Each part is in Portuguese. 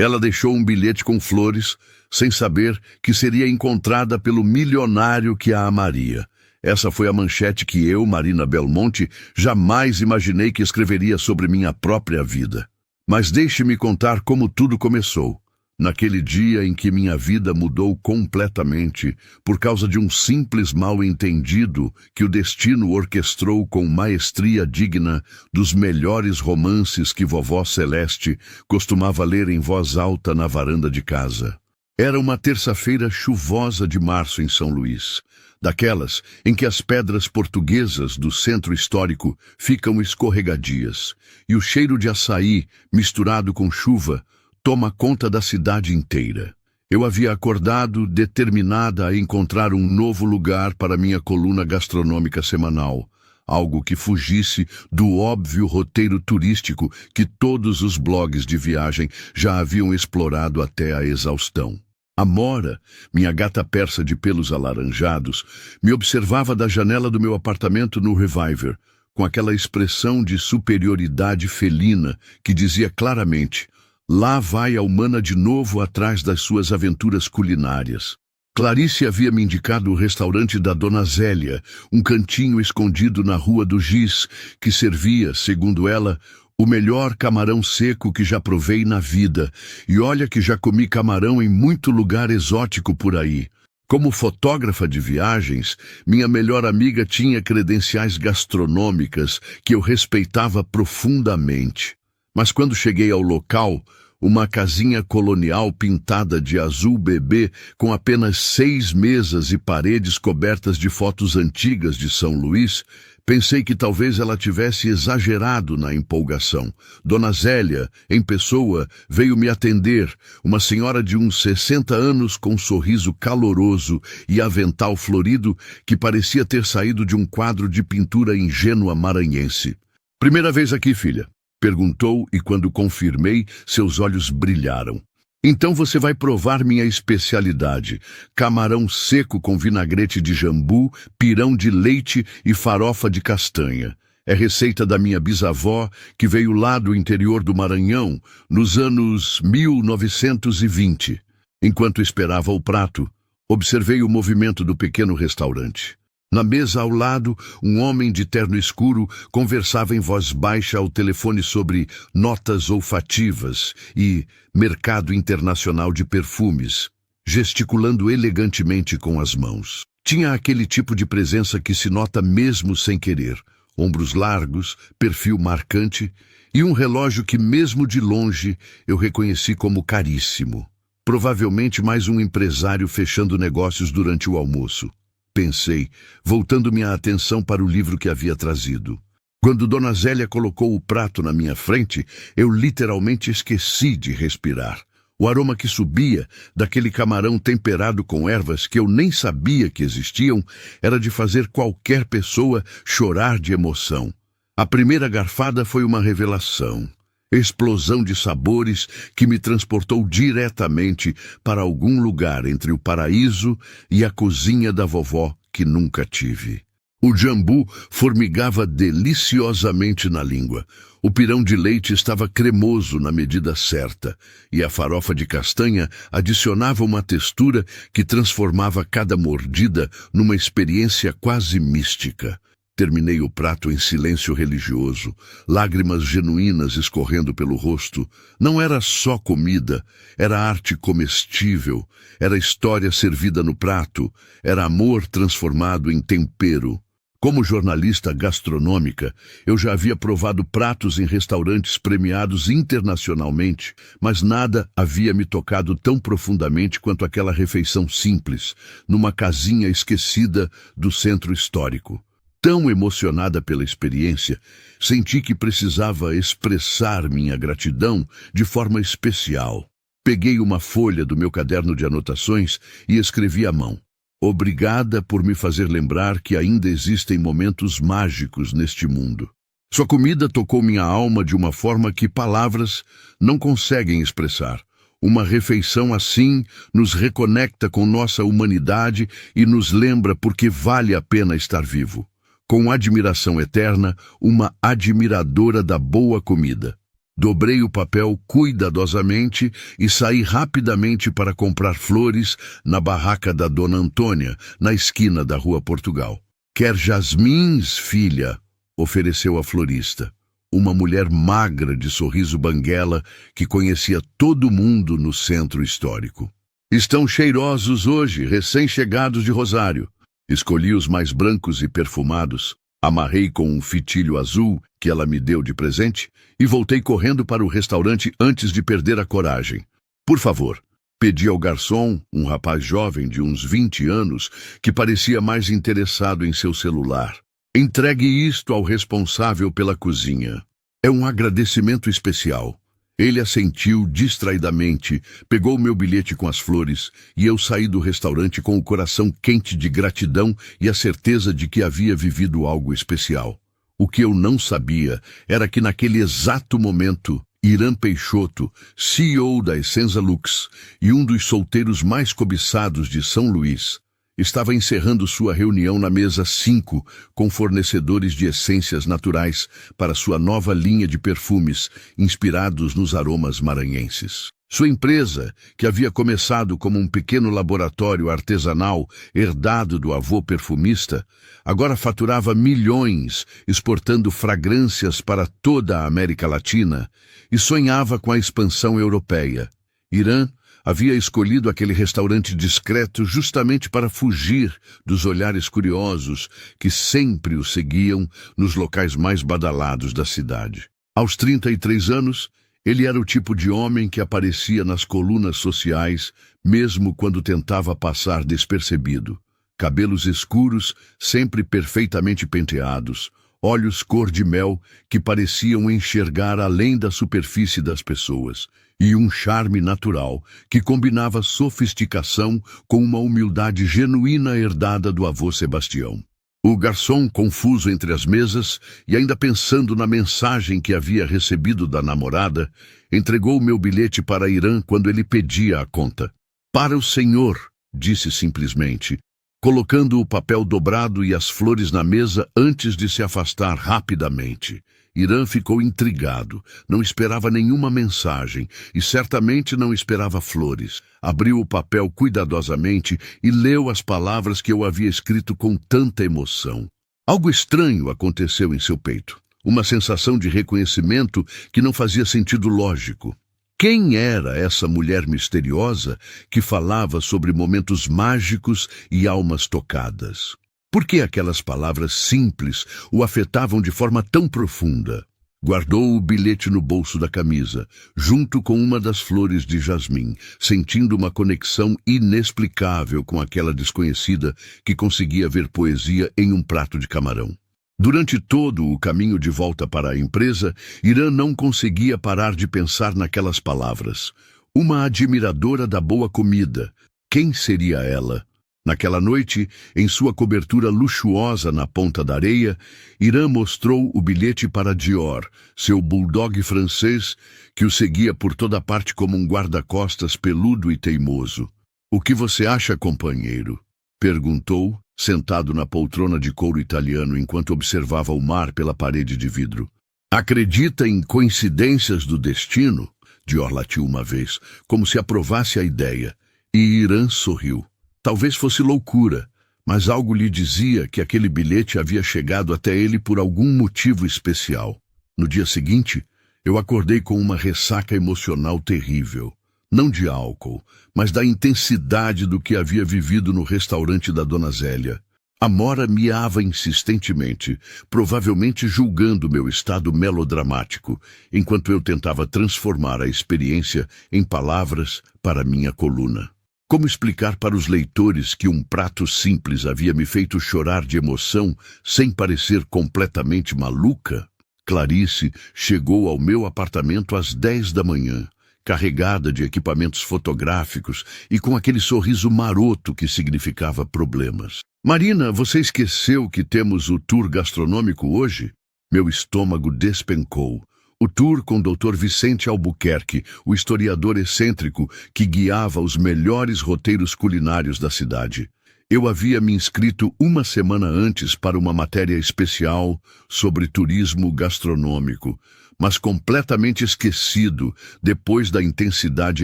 Ela deixou um bilhete com flores, sem saber que seria encontrada pelo milionário que a amaria. Essa foi a manchete que eu, Marina Belmonte, jamais imaginei que escreveria sobre minha própria vida. Mas deixe-me contar como tudo começou. Naquele dia em que minha vida mudou completamente por causa de um simples mal-entendido que o destino orquestrou com maestria digna dos melhores romances que vovó Celeste costumava ler em voz alta na varanda de casa. Era uma terça-feira chuvosa de março em São Luís, daquelas em que as pedras portuguesas do centro histórico ficam escorregadias, e o cheiro de açaí, misturado com chuva, toma conta da cidade inteira. Eu havia acordado determinada a encontrar um novo lugar para minha coluna gastronômica semanal, algo que fugisse do óbvio roteiro turístico que todos os blogs de viagem já haviam explorado até a exaustão. Amora, minha gata persa de pelos alaranjados, me observava da janela do meu apartamento no Reviver, com aquela expressão de superioridade felina que dizia claramente: lá vai a humana de novo atrás das suas aventuras culinárias. Clarice havia me indicado o restaurante da Dona Zélia, um cantinho escondido na Rua do Giz, que servia, segundo ela, o melhor camarão seco que já provei na vida, e olha que já comi camarão em muito lugar exótico por aí. Como fotógrafa de viagens, minha melhor amiga tinha credenciais gastronômicas que eu respeitava profundamente. Mas quando cheguei ao local, uma casinha colonial pintada de azul bebê, com apenas 6 mesas e paredes cobertas de fotos antigas de São Luís, pensei que talvez ela tivesse exagerado na empolgação. Dona Zélia, em pessoa, veio me atender, uma senhora de uns 60 anos com um sorriso caloroso e avental florido que parecia ter saído de um quadro de pintura ingênua maranhense. "Primeira vez aqui, filha?" perguntou, e quando confirmei, seus olhos brilharam. "Então você vai provar minha especialidade: camarão seco com vinagrete de jambu, pirão de leite e farofa de castanha. É receita da minha bisavó, que veio lá do interior do Maranhão, nos anos 1920. Enquanto esperava o prato, observei o movimento do pequeno restaurante. Na mesa ao lado, um homem de terno escuro conversava em voz baixa ao telefone sobre notas olfativas e mercado internacional de perfumes, gesticulando elegantemente com as mãos. Tinha aquele tipo de presença que se nota mesmo sem querer: ombros largos, perfil marcante e um relógio que, mesmo de longe, eu reconheci como caríssimo. Provavelmente mais um empresário fechando negócios durante o almoço, pensei, voltando minha atenção para o livro que havia trazido. Quando Dona Zélia colocou o prato na minha frente, eu literalmente esqueci de respirar. O aroma que subia daquele camarão temperado com ervas que eu nem sabia que existiam era de fazer qualquer pessoa chorar de emoção. A primeira garfada foi uma revelação. Explosão de sabores que me transportou diretamente para algum lugar entre o paraíso e a cozinha da vovó que nunca tive. O jambu formigava deliciosamente na língua. O pirão de leite estava cremoso na medida certa, e a farofa de castanha adicionava uma textura que transformava cada mordida numa experiência quase mística. Terminei o prato em silêncio religioso, lágrimas genuínas escorrendo pelo rosto. Não era só comida, era arte comestível, era história servida no prato, era amor transformado em tempero. Como jornalista gastronômica, eu já havia provado pratos em restaurantes premiados internacionalmente, mas nada havia me tocado tão profundamente quanto aquela refeição simples, numa casinha esquecida do centro histórico. Tão emocionada pela experiência, senti que precisava expressar minha gratidão de forma especial. Peguei uma folha do meu caderno de anotações e escrevi à mão: "Obrigada por me fazer lembrar que ainda existem momentos mágicos neste mundo. Sua comida tocou minha alma de uma forma que palavras não conseguem expressar. Uma refeição assim nos reconecta com nossa humanidade e nos lembra porque vale a pena estar vivo. Com admiração eterna, uma admiradora da boa comida." Dobrei o papel cuidadosamente e saí rapidamente para comprar flores na barraca da Dona Antônia, na esquina da Rua Portugal. "Quer jasmins, filha?", ofereceu a florista. Uma mulher magra de sorriso banguela que conhecia todo mundo no centro histórico. "Estão cheirosos hoje, recém-chegados de Rosário." Escolhi os mais brancos e perfumados, amarrei com um fitilho azul que ela me deu de presente e voltei correndo para o restaurante antes de perder a coragem. "Por favor", pedi ao garçom, um rapaz jovem de uns 20 anos, que parecia mais interessado em seu celular. "Entregue isto ao responsável pela cozinha. É um agradecimento especial." Ele assentiu distraidamente, pegou meu bilhete com as flores e eu saí do restaurante com o coração quente de gratidão e a certeza de que havia vivido algo especial. O que eu não sabia era que naquele exato momento, Irã Peixoto, CEO da Essenza Lux e um dos solteiros mais cobiçados de São Luís, estava encerrando sua reunião na mesa 5 com fornecedores de essências naturais para sua nova linha de perfumes inspirados nos aromas maranhenses. Sua empresa, que havia começado como um pequeno laboratório artesanal herdado do avô perfumista, agora faturava milhões exportando fragrâncias para toda a América Latina e sonhava com a expansão europeia. Irã havia escolhido aquele restaurante discreto justamente para fugir dos olhares curiosos que sempre o seguiam nos locais mais badalados da cidade. Aos 33 anos, ele era o tipo de homem que aparecia nas colunas sociais, mesmo quando tentava passar despercebido. Cabelos escuros, sempre perfeitamente penteados, olhos cor-de-mel que pareciam enxergar além da superfície das pessoas, e um charme natural que combinava sofisticação com uma humildade genuína herdada do avô Sebastião. O garçom, confuso entre as mesas e ainda pensando na mensagem que havia recebido da namorada, entregou meu bilhete para Irã quando ele pedia a conta. "Para o senhor", disse simplesmente, colocando o papel dobrado e as flores na mesa antes de se afastar rapidamente. Irã ficou intrigado, não esperava nenhuma mensagem e certamente não esperava flores. Abriu o papel cuidadosamente e leu as palavras que eu havia escrito com tanta emoção. Algo estranho aconteceu em seu peito, uma sensação de reconhecimento que não fazia sentido lógico. Quem era essa mulher misteriosa que falava sobre momentos mágicos e almas tocadas? Por que aquelas palavras simples o afetavam de forma tão profunda? Guardou o bilhete no bolso da camisa, junto com uma das flores de jasmim, sentindo uma conexão inexplicável com aquela desconhecida que conseguia ver poesia em um prato de camarão. Durante todo o caminho de volta para a empresa, Irã não conseguia parar de pensar naquelas palavras. Uma admiradora da boa comida. Quem seria ela? Naquela noite, em sua cobertura luxuosa na Ponta da Areia, Irã mostrou o bilhete para Dior, seu bulldog francês, que o seguia por toda parte como um guarda-costas peludo e teimoso. "O que você acha, companheiro?", perguntou, sentado na poltrona de couro italiano enquanto observava o mar pela parede de vidro. "Acredita em coincidências do destino?", Dior latiu uma vez, como se aprovasse a ideia, e Irã sorriu. Talvez fosse loucura, mas algo lhe dizia que aquele bilhete havia chegado até ele por algum motivo especial. No dia seguinte, eu acordei com uma ressaca emocional terrível. Não de álcool, mas da intensidade do que havia vivido no restaurante da Dona Zélia. Amora miava insistentemente, provavelmente julgando meu estado melodramático, enquanto eu tentava transformar a experiência em palavras para minha coluna. Como explicar para os leitores que um prato simples havia me feito chorar de emoção sem parecer completamente maluca? Clarice chegou ao meu apartamento às 10 da manhã, carregada de equipamentos fotográficos e com aquele sorriso maroto que significava problemas. "Marina, você esqueceu que temos o tour gastronômico hoje?" Meu estômago despencou. O tour com Dr. Vicente Albuquerque, o historiador excêntrico que guiava os melhores roteiros culinários da cidade. Eu havia me inscrito uma semana antes para uma matéria especial sobre turismo gastronômico, mas completamente esquecido depois da intensidade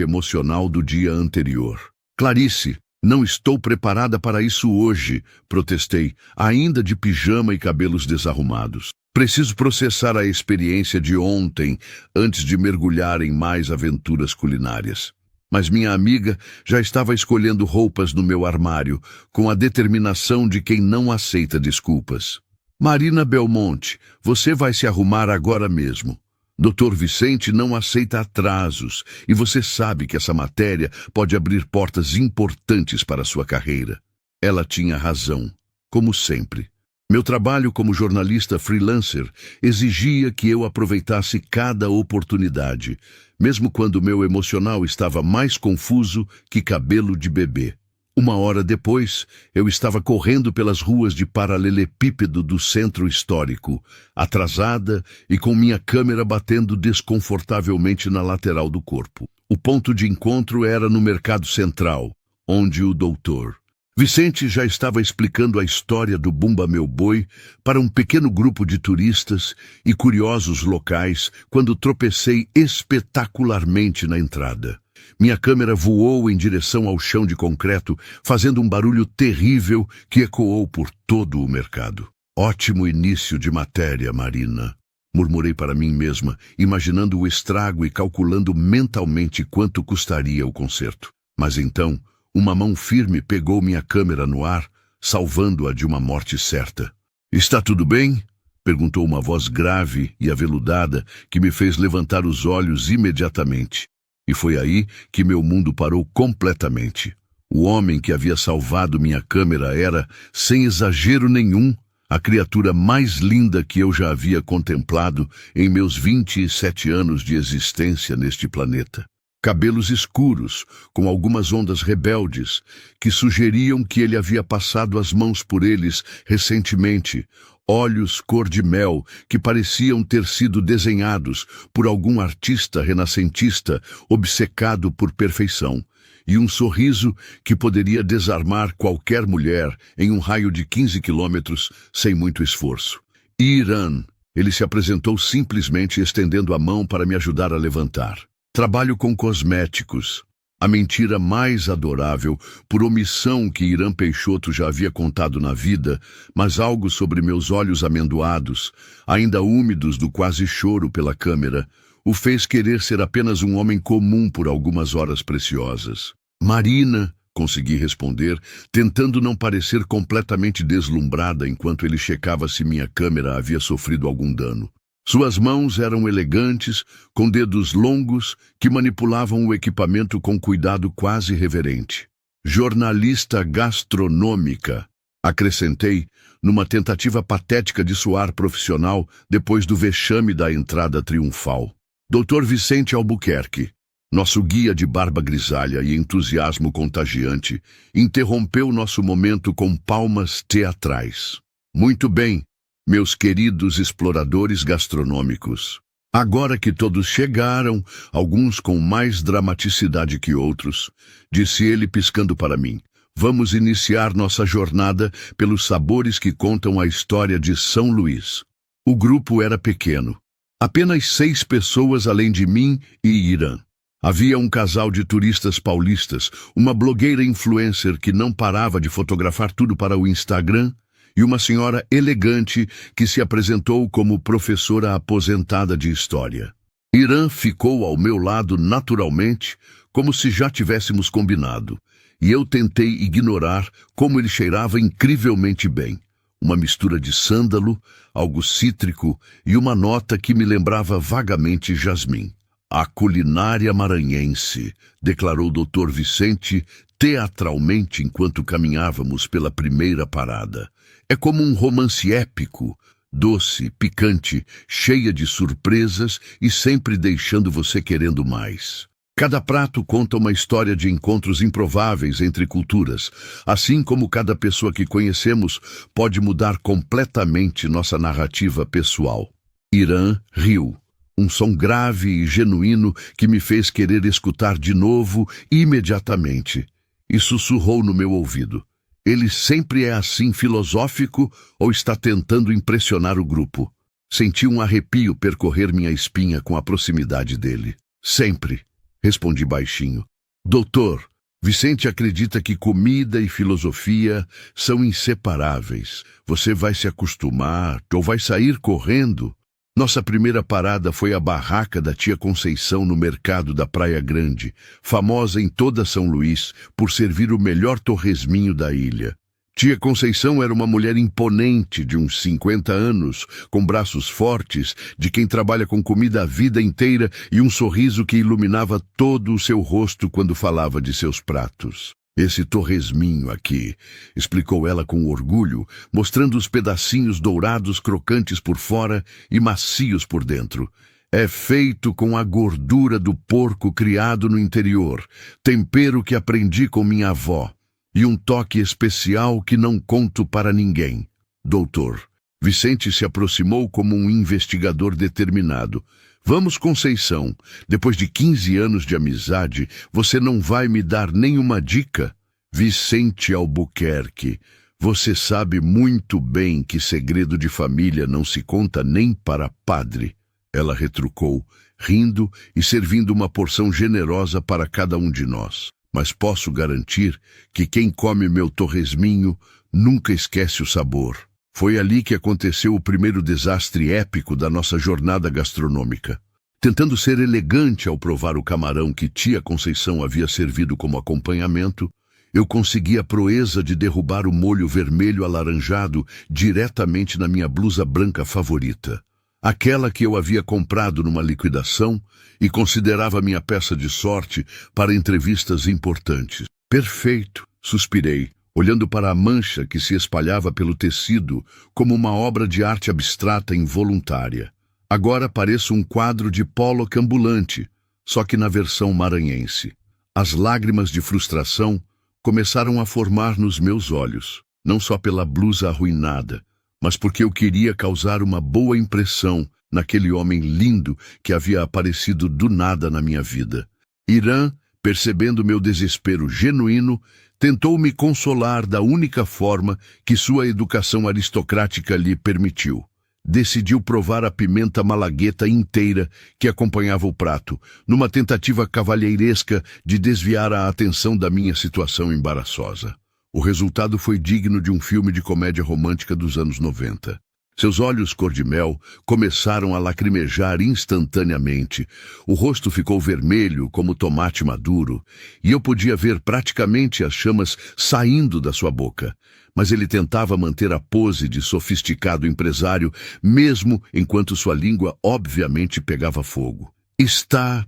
emocional do dia anterior. Clarice, não estou preparada para isso hoje, protestei, ainda de pijama e cabelos desarrumados. Preciso processar a experiência de ontem antes de mergulhar em mais aventuras culinárias. Mas minha amiga já estava escolhendo roupas no meu armário, com a determinação de quem não aceita desculpas. Marina Belmonte, você vai se arrumar agora mesmo. Dr. Vicente não aceita atrasos, e você sabe que essa matéria pode abrir portas importantes para sua carreira. Ela tinha razão, como sempre. Meu trabalho como jornalista freelancer exigia que eu aproveitasse cada oportunidade, mesmo quando meu emocional estava mais confuso que cabelo de bebê. Uma hora depois, eu estava correndo pelas ruas de paralelepípedo do centro histórico, atrasada e com minha câmera batendo desconfortavelmente na lateral do corpo. O ponto de encontro era no Mercado Central, onde o Dr. Vicente já estava explicando a história do Bumba Meu Boi para um pequeno grupo de turistas e curiosos locais quando tropecei espetacularmente na entrada. Minha câmera voou em direção ao chão de concreto, fazendo um barulho terrível que ecoou por todo o mercado. Ótimo início de matéria, Marina, murmurei para mim mesma, imaginando o estrago e calculando mentalmente quanto custaria o conserto. Mas então, uma mão firme pegou minha câmera no ar, salvando-a de uma morte certa. "Está tudo bem?" perguntou uma voz grave e aveludada que me fez levantar os olhos imediatamente. E foi aí que meu mundo parou completamente. O homem que havia salvado minha câmera era, sem exagero nenhum, a criatura mais linda que eu já havia contemplado em meus 27 anos de existência neste planeta. Cabelos escuros, com algumas ondas rebeldes, que sugeriam que ele havia passado as mãos por eles recentemente, olhos cor de mel que pareciam ter sido desenhados por algum artista renascentista obcecado por perfeição, e um sorriso que poderia desarmar qualquer mulher em um raio de 15 quilômetros sem muito esforço. Irã, ele se apresentou simplesmente estendendo a mão para me ajudar a levantar. Trabalho com cosméticos. A mentira mais adorável, por omissão que Irã Peixoto já havia contado na vida, mas algo sobre meus olhos amendoados, ainda úmidos do quase choro pela câmera, o fez querer ser apenas um homem comum por algumas horas preciosas. "Marina", consegui responder, tentando não parecer completamente deslumbrada enquanto ele checava se minha câmera havia sofrido algum dano. Suas mãos eram elegantes, com dedos longos que manipulavam o equipamento com cuidado quase reverente. "Jornalista gastronômica", acrescentei, numa tentativa patética de soar profissional depois do vexame da entrada triunfal. Dr. Vicente Albuquerque, nosso guia de barba grisalha e entusiasmo contagiante, interrompeu nosso momento com palmas teatrais. "Muito bem, meus queridos exploradores gastronômicos. Agora que todos chegaram, alguns com mais dramaticidade que outros", disse ele piscando para mim, "vamos iniciar nossa jornada pelos sabores que contam a história de São Luís." O grupo era pequeno. Apenas 6 pessoas além de mim e Irã. Havia um casal de turistas paulistas, uma blogueira influencer que não parava de fotografar tudo para o Instagram, e uma senhora elegante que se apresentou como professora aposentada de história. Irã ficou ao meu lado naturalmente, como se já tivéssemos combinado, e eu tentei ignorar como ele cheirava incrivelmente bem. Uma mistura de sândalo, algo cítrico e uma nota que me lembrava vagamente jasmim. "A culinária maranhense", declarou Dr. Vicente teatralmente enquanto caminhávamos pela primeira parada. "É como um romance épico, doce, picante, cheia de surpresas e sempre deixando você querendo mais. Cada prato conta uma história de encontros improváveis entre culturas, assim como cada pessoa que conhecemos pode mudar completamente nossa narrativa pessoal." Irã riu. Um som grave e genuíno que me fez querer escutar de novo imediatamente, e sussurrou no meu ouvido: "Ele sempre é assim filosófico ou está tentando impressionar o grupo?" Senti um arrepio percorrer minha espinha com a proximidade dele. Sempre, respondi baixinho. Doutor, Vicente acredita que comida e filosofia são inseparáveis. Você vai se acostumar ou vai sair correndo? Nossa primeira parada foi a barraca da tia Conceição no mercado da Praia Grande, famosa em toda São Luís por servir o melhor torresminho da ilha. Tia Conceição era uma mulher imponente de uns 50 anos, com braços fortes, de quem trabalha com comida a vida inteira e um sorriso que iluminava todo o seu rosto quando falava de seus pratos. Esse torresminho aqui, explicou ela com orgulho, mostrando os pedacinhos dourados crocantes por fora e macios por dentro. É feito com a gordura do porco criado no interior, tempero que aprendi com minha avó. E um toque especial que não conto para ninguém. Doutor, Vicente se aproximou como um investigador determinado. Vamos, Conceição, depois de 15 anos de amizade, você não vai me dar nenhuma dica? Vicente Albuquerque, você sabe muito bem que segredo de família não se conta nem para padre. Ela retrucou, rindo e servindo uma porção generosa para cada um de nós. Mas posso garantir que quem come meu torresminho nunca esquece o sabor. Foi ali que aconteceu o primeiro desastre épico da nossa jornada gastronômica. Tentando ser elegante ao provar o camarão que tia Conceição havia servido como acompanhamento, eu consegui a proeza de derrubar o molho vermelho alaranjado diretamente na minha blusa branca favorita. Aquela que eu havia comprado numa liquidação e considerava minha peça de sorte para entrevistas importantes. Perfeito, suspirei, olhando para a mancha que se espalhava pelo tecido como uma obra de arte abstrata involuntária. Agora pareço um quadro de Pollock ambulante, só que na versão maranhense. As lágrimas de frustração começaram a formar nos meus olhos, não só pela blusa arruinada, mas porque eu queria causar uma boa impressão naquele homem lindo que havia aparecido do nada na minha vida. Irã, percebendo meu desespero genuíno, tentou me consolar da única forma que sua educação aristocrática lhe permitiu. Decidiu provar a pimenta malagueta inteira que acompanhava o prato, numa tentativa cavalheiresca de desviar a atenção da minha situação embaraçosa. O resultado foi digno de um filme de comédia romântica dos anos 90. Seus olhos cor-de-mel começaram a lacrimejar instantaneamente. O rosto ficou vermelho como tomate maduro, e eu podia ver praticamente as chamas saindo da sua boca. Mas ele tentava manter a pose de sofisticado empresário, mesmo enquanto sua língua obviamente pegava fogo. Está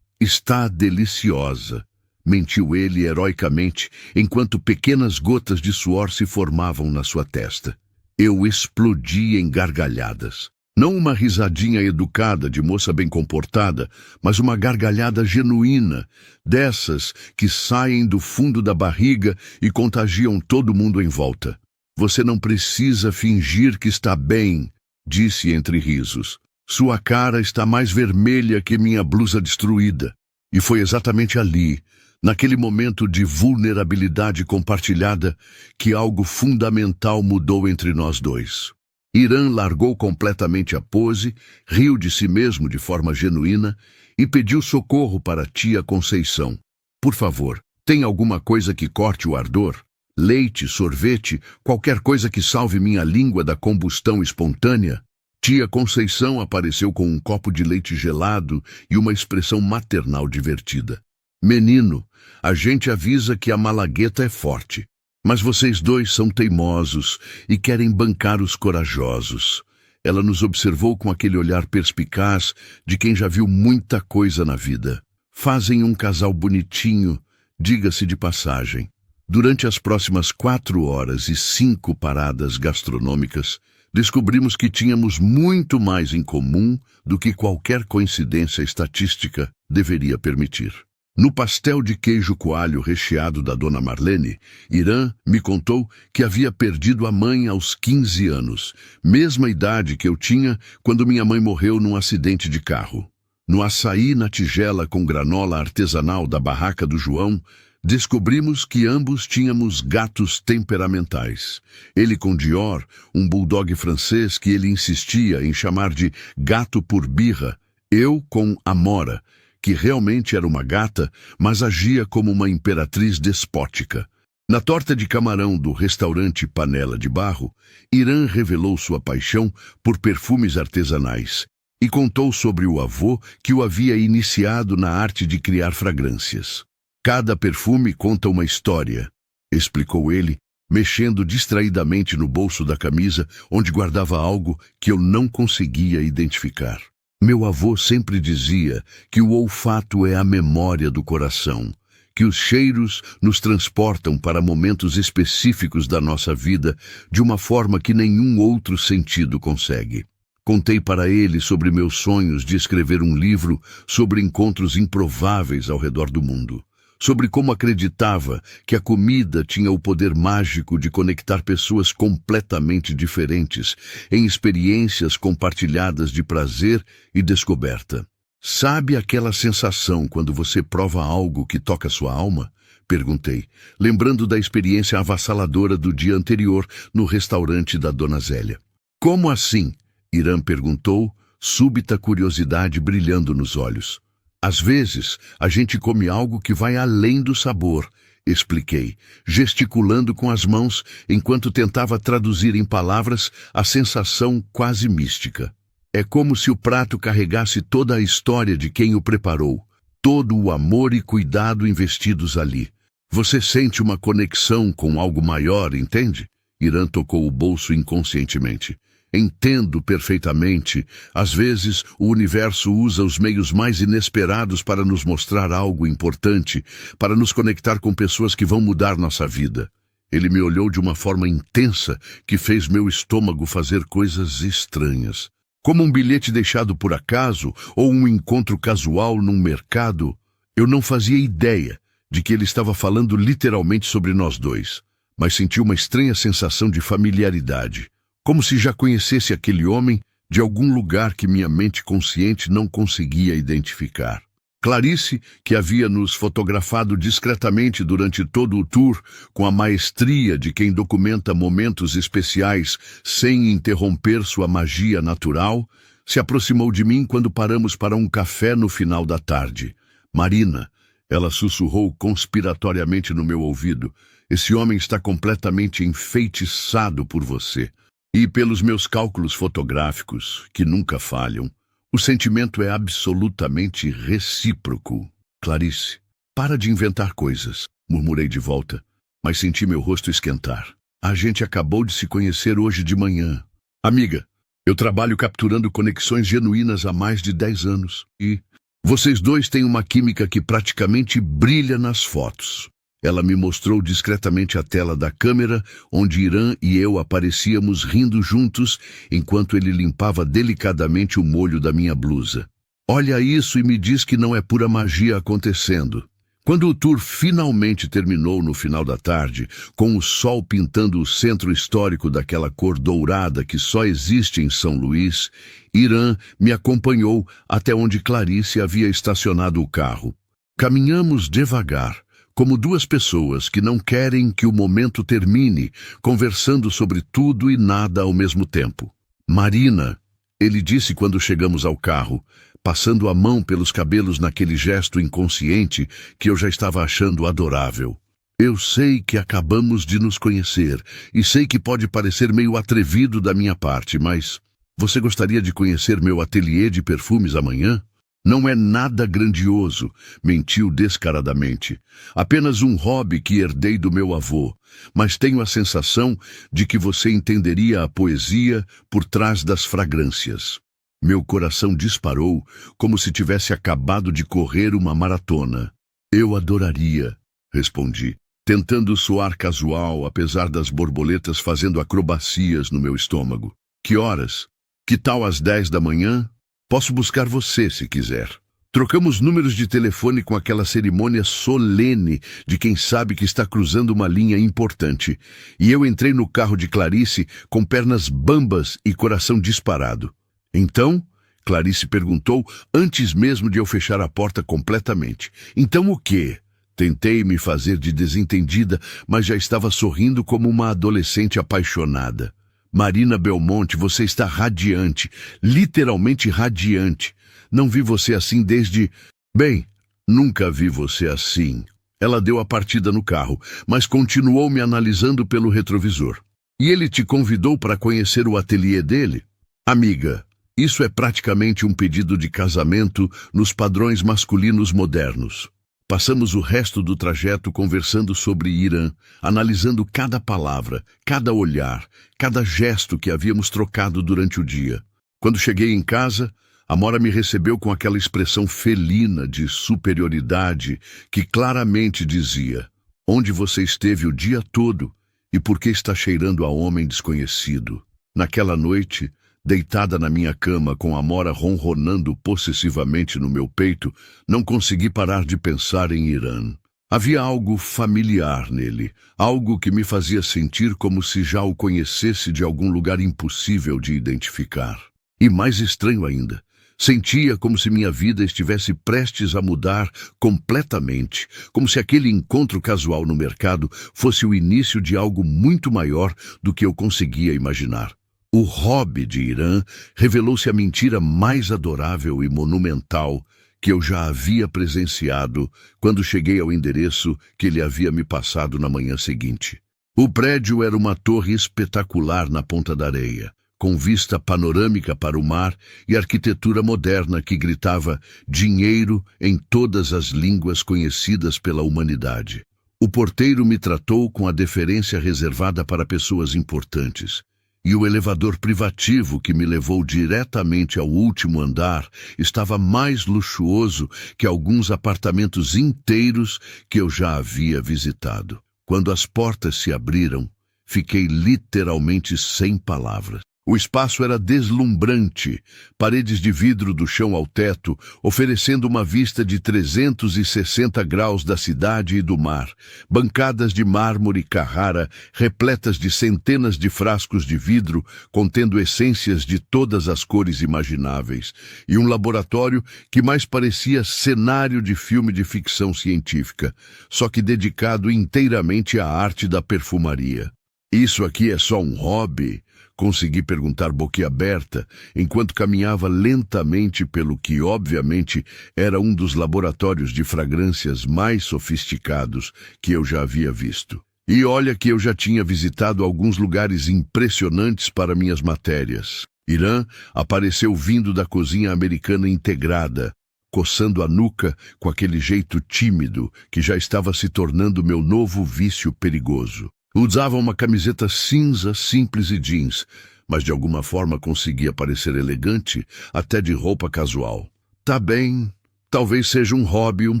deliciosa, mentiu ele heroicamente, enquanto pequenas gotas de suor se formavam na sua testa. Eu explodi em gargalhadas. Não uma risadinha educada de moça bem comportada, mas uma gargalhada genuína, dessas que saem do fundo da barriga e contagiam todo mundo em volta. Você não precisa fingir que está bem, disse entre risos. Sua cara está mais vermelha que minha blusa destruída. E foi exatamente ali, naquele momento de vulnerabilidade compartilhada, que algo fundamental mudou entre nós dois. Irã largou completamente a pose, riu de si mesmo de forma genuína e pediu socorro para tia Conceição. Por favor, tem alguma coisa que corte o ardor? Leite, sorvete, qualquer coisa que salve minha língua da combustão espontânea? Tia Conceição apareceu com um copo de leite gelado e uma expressão maternal divertida. Menino, a gente avisa que a malagueta é forte, mas vocês dois são teimosos e querem bancar os corajosos. Ela nos observou com aquele olhar perspicaz de quem já viu muita coisa na vida. Fazem um casal bonitinho, diga-se de passagem. Durante as próximas 4 horas e 5 paradas gastronômicas, descobrimos que tínhamos muito mais em comum do que qualquer coincidência estatística deveria permitir. No pastel de queijo coalho recheado da Dona Marlene, Irã me contou que havia perdido a mãe aos 15 anos, mesma idade que eu tinha quando minha mãe morreu num acidente de carro. No açaí na tigela com granola artesanal da barraca do João, Descobrimos que ambos tínhamos gatos temperamentais. Ele com Dior, um bulldog francês que ele insistia em chamar de gato por birra. Eu com Amora, que realmente era uma gata, mas agia como uma imperatriz despótica. Na torta de camarão do restaurante Panela de Barro, Irã revelou sua paixão por perfumes artesanais e contou sobre o avô que o havia iniciado na arte de criar fragrâncias. Cada perfume conta uma história, explicou ele, mexendo distraidamente no bolso da camisa, onde guardava algo que eu não conseguia identificar. Meu avô sempre dizia que o olfato é a memória do coração, que os cheiros nos transportam para momentos específicos da nossa vida de uma forma que nenhum outro sentido consegue. Contei para ele sobre meus sonhos de escrever um livro sobre encontros improváveis ao redor do mundo. Sobre como acreditava que a comida tinha o poder mágico de conectar pessoas completamente diferentes em experiências compartilhadas de prazer e descoberta. Sabe aquela sensação quando você prova algo que toca sua alma? Perguntei, lembrando da experiência avassaladora do dia anterior no restaurante da Dona Zélia. Como assim? Irã perguntou, súbita curiosidade brilhando nos olhos. Às vezes, a gente come algo que vai além do sabor, expliquei, gesticulando com as mãos enquanto tentava traduzir em palavras a sensação quase mística. É como se o prato carregasse toda a história de quem o preparou, todo o amor e cuidado investidos ali. Você sente uma conexão com algo maior, entende? Irã tocou o bolso inconscientemente. Entendo perfeitamente. Às vezes, o universo usa os meios mais inesperados para nos mostrar algo importante, para nos conectar com pessoas que vão mudar nossa vida. Ele me olhou de uma forma intensa que fez meu estômago fazer coisas estranhas. Como um bilhete deixado por acaso ou um encontro casual num mercado, eu não fazia ideia de que ele estava falando literalmente sobre nós dois, mas senti uma estranha sensação de familiaridade. Como se já conhecesse aquele homem de algum lugar que minha mente consciente não conseguia identificar. Clarice, que havia nos fotografado discretamente durante todo o tour, com a maestria de quem documenta momentos especiais sem interromper sua magia natural, se aproximou de mim quando paramos para um café no final da tarde. Marina, ela sussurrou conspiratoriamente no meu ouvido, esse homem está completamente enfeitiçado por você. E pelos meus cálculos fotográficos, que nunca falham, o sentimento é absolutamente recíproco. Clarice, para de inventar coisas, murmurei de volta, mas senti meu rosto esquentar. A gente acabou de se conhecer hoje de manhã. Amiga, eu trabalho capturando conexões genuínas há mais de 10 anos e vocês dois têm uma química que praticamente brilha nas fotos. Ela me mostrou discretamente a tela da câmera, onde Irã e eu aparecíamos rindo juntos, enquanto ele limpava delicadamente o molho da minha blusa. Olha isso e me diz que não é pura magia acontecendo. Quando o tour finalmente terminou no final da tarde, com o sol pintando o centro histórico daquela cor dourada que só existe em São Luís, Irã me acompanhou até onde Clarice havia estacionado o carro. Caminhamos devagar, como duas pessoas que não querem que o momento termine, conversando sobre tudo e nada ao mesmo tempo. Marina, ele disse quando chegamos ao carro, passando a mão pelos cabelos naquele gesto inconsciente que eu já estava achando adorável. Eu sei que acabamos de nos conhecer e sei que pode parecer meio atrevido da minha parte, mas você gostaria de conhecer meu ateliê de perfumes amanhã? Não é nada grandioso, mentiu descaradamente. Apenas um hobby que herdei do meu avô, mas tenho a sensação de que você entenderia a poesia por trás das fragrâncias. Meu coração disparou como se tivesse acabado de correr uma maratona. Eu adoraria, respondi, tentando soar casual apesar das borboletas fazendo acrobacias no meu estômago. Que horas? Que tal às 10 da manhã? Posso buscar você, se quiser. Trocamos números de telefone com aquela cerimônia solene de quem sabe que está cruzando uma linha importante, e eu entrei no carro de Clarice com pernas bambas e coração disparado. Então, Clarice perguntou antes mesmo de eu fechar a porta completamente. Então o quê? Tentei me fazer de desentendida, mas já estava sorrindo como uma adolescente apaixonada. Marina Belmonte, você está radiante, literalmente radiante. Não vi você assim desde... Bem, nunca vi você assim. Ela deu a partida no carro, mas continuou me analisando pelo retrovisor. E ele te convidou para conhecer o ateliê dele? Amiga, isso é praticamente um pedido de casamento nos padrões masculinos modernos. Passamos o resto do trajeto conversando sobre Irã, analisando cada palavra, cada olhar, cada gesto que havíamos trocado durante o dia. Quando cheguei em casa, Amora me recebeu com aquela expressão felina de superioridade que claramente dizia: onde você esteve o dia todo e por que está cheirando a homem desconhecido? Naquela noite, deitada na minha cama com Amora ronronando possessivamente no meu peito, não consegui parar de pensar em Irã. Havia algo familiar nele, algo que me fazia sentir como se já o conhecesse de algum lugar impossível de identificar. E mais estranho ainda, sentia como se minha vida estivesse prestes a mudar completamente, como se aquele encontro casual no mercado fosse o início de algo muito maior do que eu conseguia imaginar. O hobby de Irã revelou-se a mentira mais adorável e monumental que eu já havia presenciado quando cheguei ao endereço que ele havia me passado na manhã seguinte. O prédio era uma torre espetacular na ponta da areia, com vista panorâmica para o mar e arquitetura moderna que gritava dinheiro em todas as línguas conhecidas pela humanidade. O porteiro me tratou com a deferência reservada para pessoas importantes. E o elevador privativo que me levou diretamente ao último andar estava mais luxuoso que alguns apartamentos inteiros que eu já havia visitado. Quando as portas se abriram, fiquei literalmente sem palavras. O espaço era deslumbrante, paredes de vidro do chão ao teto, oferecendo uma vista de 360 graus da cidade e do mar, bancadas de mármore Carrara repletas de centenas de frascos de vidro contendo essências de todas as cores imagináveis, e um laboratório que mais parecia cenário de filme de ficção científica, só que dedicado inteiramente à arte da perfumaria. Isso aqui é só um hobby? Consegui perguntar boquiaberta, enquanto caminhava lentamente pelo que, obviamente, era um dos laboratórios de fragrâncias mais sofisticados que eu já havia visto. E olha que eu já tinha visitado alguns lugares impressionantes para minhas matérias. Irã apareceu vindo da cozinha americana integrada, coçando a nuca com aquele jeito tímido que já estava se tornando meu novo vício perigoso. Usava uma camiseta cinza, simples e jeans, mas de alguma forma conseguia parecer elegante, até de roupa casual. Tá bem, talvez seja um hobby um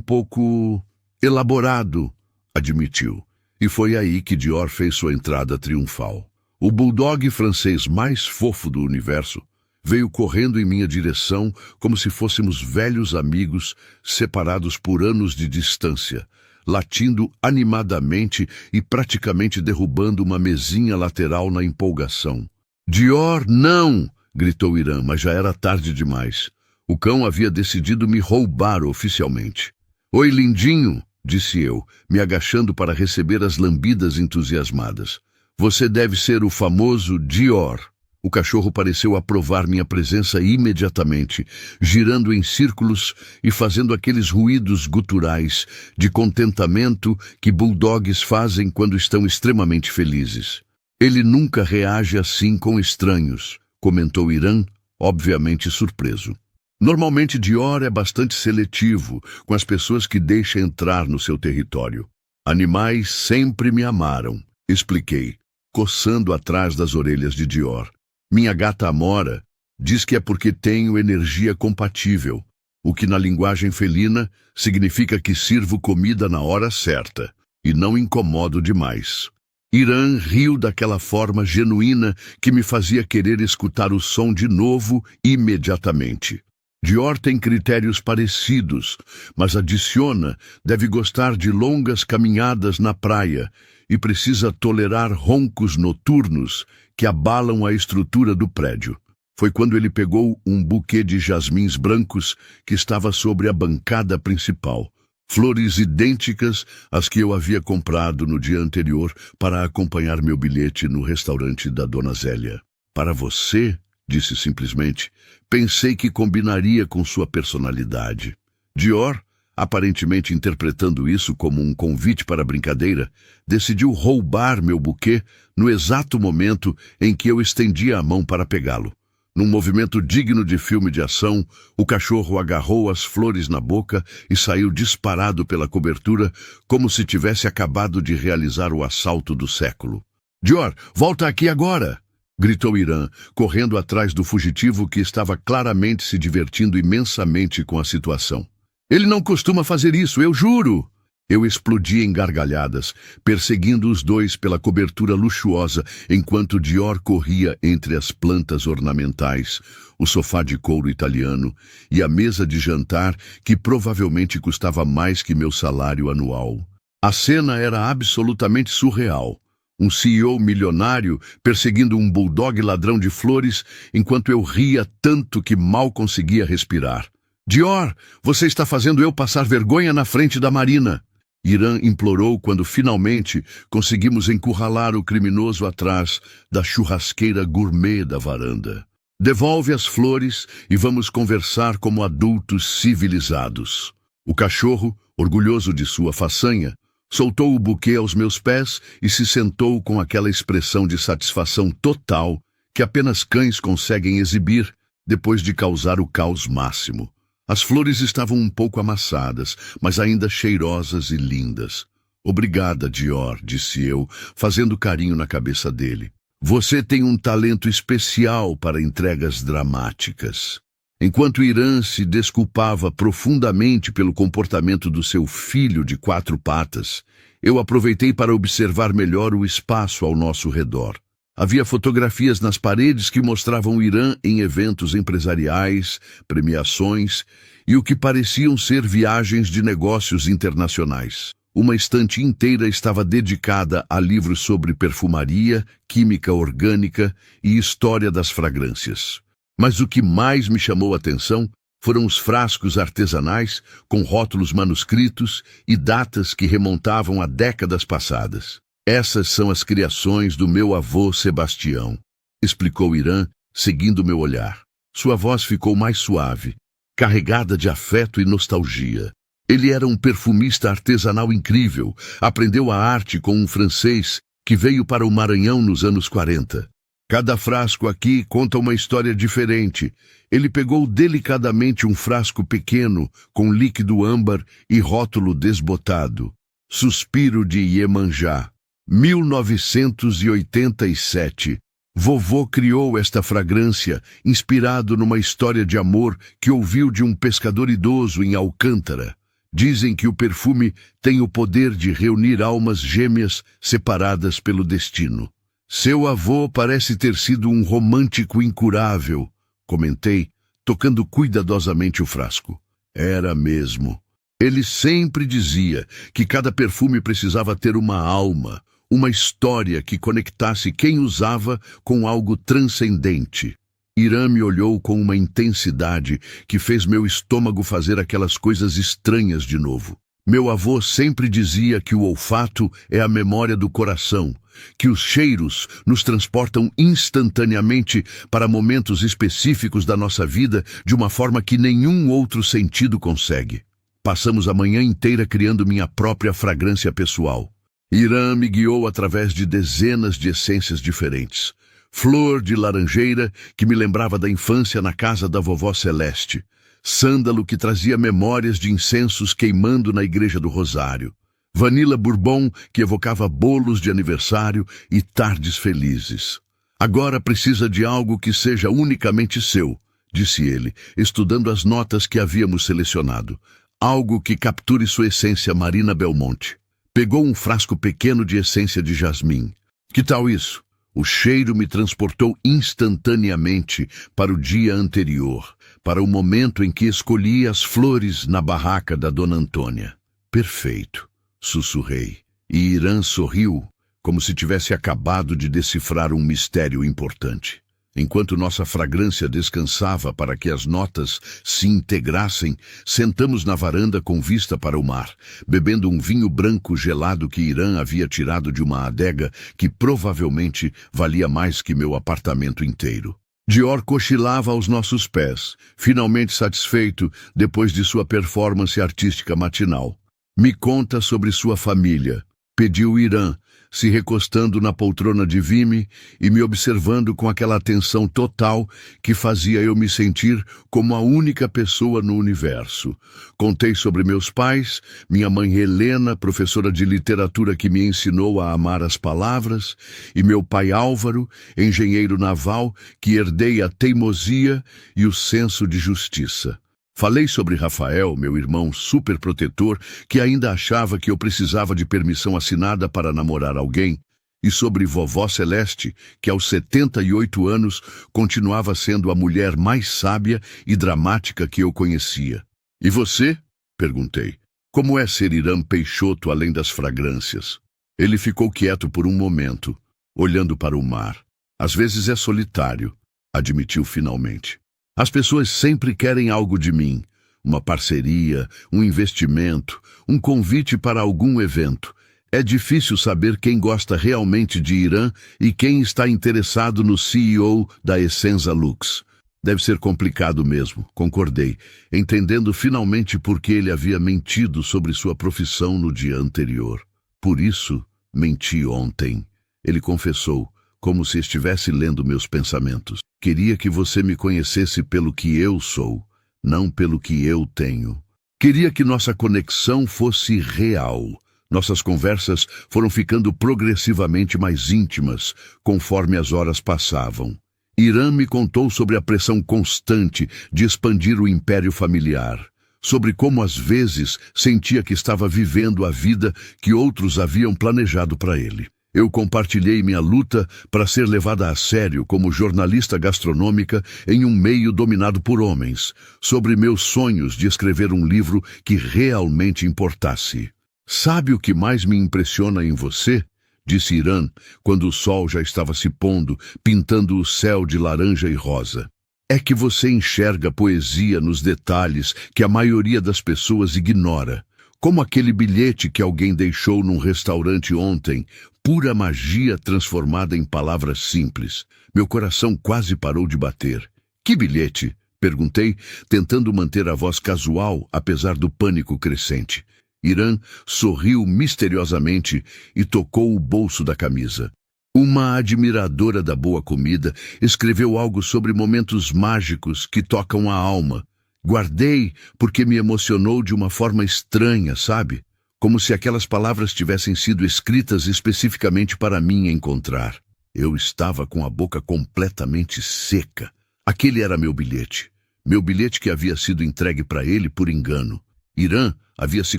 pouco elaborado, admitiu. E foi aí que Dior fez sua entrada triunfal. O bulldog francês mais fofo do universo veio correndo em minha direção como se fôssemos velhos amigos separados por anos de distância, latindo animadamente e praticamente derrubando uma mesinha lateral na empolgação. Dior, não! Gritou Irã, mas já era tarde demais. O cão havia decidido me roubar oficialmente. Oi, lindinho, disse eu, me agachando para receber as lambidas entusiasmadas. Você deve ser o famoso Dior. O cachorro pareceu aprovar minha presença imediatamente, girando em círculos e fazendo aqueles ruídos guturais de contentamento que bulldogs fazem quando estão extremamente felizes. Ele nunca reage assim com estranhos, comentou Irã, obviamente surpreso. Normalmente Dior é bastante seletivo com as pessoas que deixa entrar no seu território. Animais sempre me amaram, expliquei, coçando atrás das orelhas de Dior. Minha gata Amora diz que é porque tenho energia compatível, o que na linguagem felina significa que sirvo comida na hora certa e não incomodo demais. Irã riu daquela forma genuína que me fazia querer escutar o som de novo imediatamente. Dior tem critérios parecidos, mas adiciona, deve gostar de longas caminhadas na praia e precisa tolerar roncos noturnos que abalam a estrutura do prédio. Foi quando ele pegou um buquê de jasmins brancos que estava sobre a bancada principal. Flores idênticas às que eu havia comprado no dia anterior para acompanhar meu bilhete no restaurante da Dona Zélia. Para você, disse simplesmente, pensei que combinaria com sua personalidade. Dior, aparentemente interpretando isso como um convite para a brincadeira, decidiu roubar meu buquê no exato momento em que eu estendia a mão para pegá-lo. Num movimento digno de filme de ação, o cachorro agarrou as flores na boca e saiu disparado pela cobertura como se tivesse acabado de realizar o assalto do século. "Dior, volta aqui agora!" gritou Irã, correndo atrás do fugitivo que estava claramente se divertindo imensamente com a situação. "Ele não costuma fazer isso, eu juro!" Eu explodi em gargalhadas, perseguindo os dois pela cobertura luxuosa, enquanto Dior corria entre as plantas ornamentais, o sofá de couro italiano e a mesa de jantar que provavelmente custava mais que meu salário anual. A cena era absolutamente surreal. Um CEO milionário perseguindo um bulldog ladrão de flores, enquanto eu ria tanto que mal conseguia respirar. "Dior, você está fazendo eu passar vergonha na frente da Marina!" Irã implorou quando finalmente conseguimos encurralar o criminoso atrás da churrasqueira gourmet da varanda. "Devolve as flores e vamos conversar como adultos civilizados." O cachorro, orgulhoso de sua façanha, soltou o buquê aos meus pés e se sentou com aquela expressão de satisfação total que apenas cães conseguem exibir depois de causar o caos máximo. As flores estavam um pouco amassadas, mas ainda cheirosas e lindas. "Obrigada, Dior", disse eu, fazendo carinho na cabeça dele. "Você tem um talento especial para entregas dramáticas." Enquanto Irã se desculpava profundamente pelo comportamento do seu filho de 4 patas, eu aproveitei para observar melhor o espaço ao nosso redor. Havia fotografias nas paredes que mostravam Irã em eventos empresariais, premiações e o que pareciam ser viagens de negócios internacionais. Uma estante inteira estava dedicada a livros sobre perfumaria, química orgânica e história das fragrâncias. Mas o que mais me chamou a atenção foram os frascos artesanais com rótulos manuscritos e datas que remontavam a décadas passadas. "Essas são as criações do meu avô Sebastião", explicou Irã, seguindo meu olhar. Sua voz ficou mais suave, carregada de afeto e nostalgia. Ele era um perfumista artesanal incrível, aprendeu a arte com um francês que veio para o Maranhão nos anos 40. "Cada frasco aqui conta uma história diferente." Ele pegou delicadamente um frasco pequeno com líquido âmbar e rótulo desbotado. "Suspiro de Iemanjá, 1987. Vovô criou esta fragrância, inspirado numa história de amor que ouviu de um pescador idoso em Alcântara. Dizem que o perfume tem o poder de reunir almas gêmeas separadas pelo destino." "Seu avô parece ter sido um romântico incurável", comentei, tocando cuidadosamente o frasco. "Era mesmo. Ele sempre dizia que cada perfume precisava ter uma alma, uma história que conectasse quem usava com algo transcendente." Irã me olhou com uma intensidade que fez meu estômago fazer aquelas coisas estranhas de novo. "Meu avô sempre dizia que o olfato é a memória do coração, que os cheiros nos transportam instantaneamente para momentos específicos da nossa vida de uma forma que nenhum outro sentido consegue. Passamos a manhã inteira criando minha própria fragrância pessoal. Irã me guiou através de dezenas de essências diferentes. Flor de laranjeira, que me lembrava da infância na casa da vovó Celeste. Sândalo, que trazia memórias de incensos queimando na igreja do Rosário. Vanilla Bourbon, que evocava bolos de aniversário e tardes felizes. "Agora precisa de algo que seja unicamente seu", disse ele, estudando as notas que havíamos selecionado. "Algo que capture sua essência Marina Belmonte." Pegou um frasco pequeno de essência de jasmim. "Que tal isso?" O cheiro me transportou instantaneamente para o dia anterior, para o momento em que escolhi as flores na barraca da Dona Antônia. "Perfeito", sussurrei, e Irã sorriu, como se tivesse acabado de decifrar um mistério importante. Enquanto nossa fragrância descansava para que as notas se integrassem, sentamos na varanda com vista para o mar, bebendo um vinho branco gelado que Irã havia tirado de uma adega que provavelmente valia mais que meu apartamento inteiro. Dior cochilava aos nossos pés, finalmente satisfeito depois de sua performance artística matinal. Me conta sobre sua família, pediu Irã, se recostando na poltrona de Vime e me observando com aquela atenção total que fazia eu me sentir como a única pessoa no universo. Contei sobre meus pais, minha mãe Helena, professora de literatura que me ensinou a amar as palavras, e meu pai Álvaro, engenheiro naval, que herdei a teimosia e o senso de justiça. Falei sobre Rafael, meu irmão superprotetor, que ainda achava que eu precisava de permissão assinada para namorar alguém, e sobre vovó Celeste, que aos 78 anos continuava sendo a mulher mais sábia e dramática que eu conhecia. E você? Perguntei. Como é ser Irã Peixoto além das fragrâncias? Ele ficou quieto por um momento, olhando para o mar. Às vezes é solitário, admitiu finalmente. As pessoas sempre querem algo de mim, uma parceria, um investimento, um convite para algum evento. É difícil saber quem gosta realmente de Irã e quem está interessado no CEO da Essenza Lux. Deve ser complicado mesmo, concordei, entendendo finalmente por que ele havia mentido sobre sua profissão no dia anterior. Por isso, menti ontem, ele confessou, como se estivesse lendo meus pensamentos. Queria que você me conhecesse pelo que eu sou, não pelo que eu tenho. Queria que nossa conexão fosse real. Nossas conversas foram ficando progressivamente mais íntimas, conforme as horas passavam. Irã me contou sobre a pressão constante de expandir o império familiar, sobre como às vezes sentia que estava vivendo a vida que outros haviam planejado para ele. Eu compartilhei minha luta para ser levada a sério como jornalista gastronômica em um meio dominado por homens, sobre meus sonhos de escrever um livro que realmente importasse. Sabe o que mais me impressiona em você? Disse Irã, quando o sol já estava se pondo, pintando o céu de laranja e rosa. É que você enxerga poesia nos detalhes que a maioria das pessoas ignora. Como aquele bilhete que alguém deixou num restaurante ontem, pura magia transformada em palavras simples. Meu coração quase parou de bater. Que bilhete? Perguntei, tentando manter a voz casual, apesar do pânico crescente. Irã sorriu misteriosamente e tocou o bolso da camisa. Uma admiradora da boa comida escreveu algo sobre momentos mágicos que tocam a alma. Guardei porque me emocionou de uma forma estranha, sabe? Como se aquelas palavras tivessem sido escritas especificamente para mim encontrar. Eu estava com a boca completamente seca. Aquele era meu bilhete. Meu bilhete que havia sido entregue para ele por engano. Irã havia se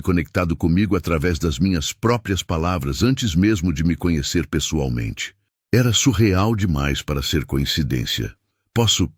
conectado comigo através das minhas próprias palavras antes mesmo de me conhecer pessoalmente. Era surreal demais para ser coincidência. Posso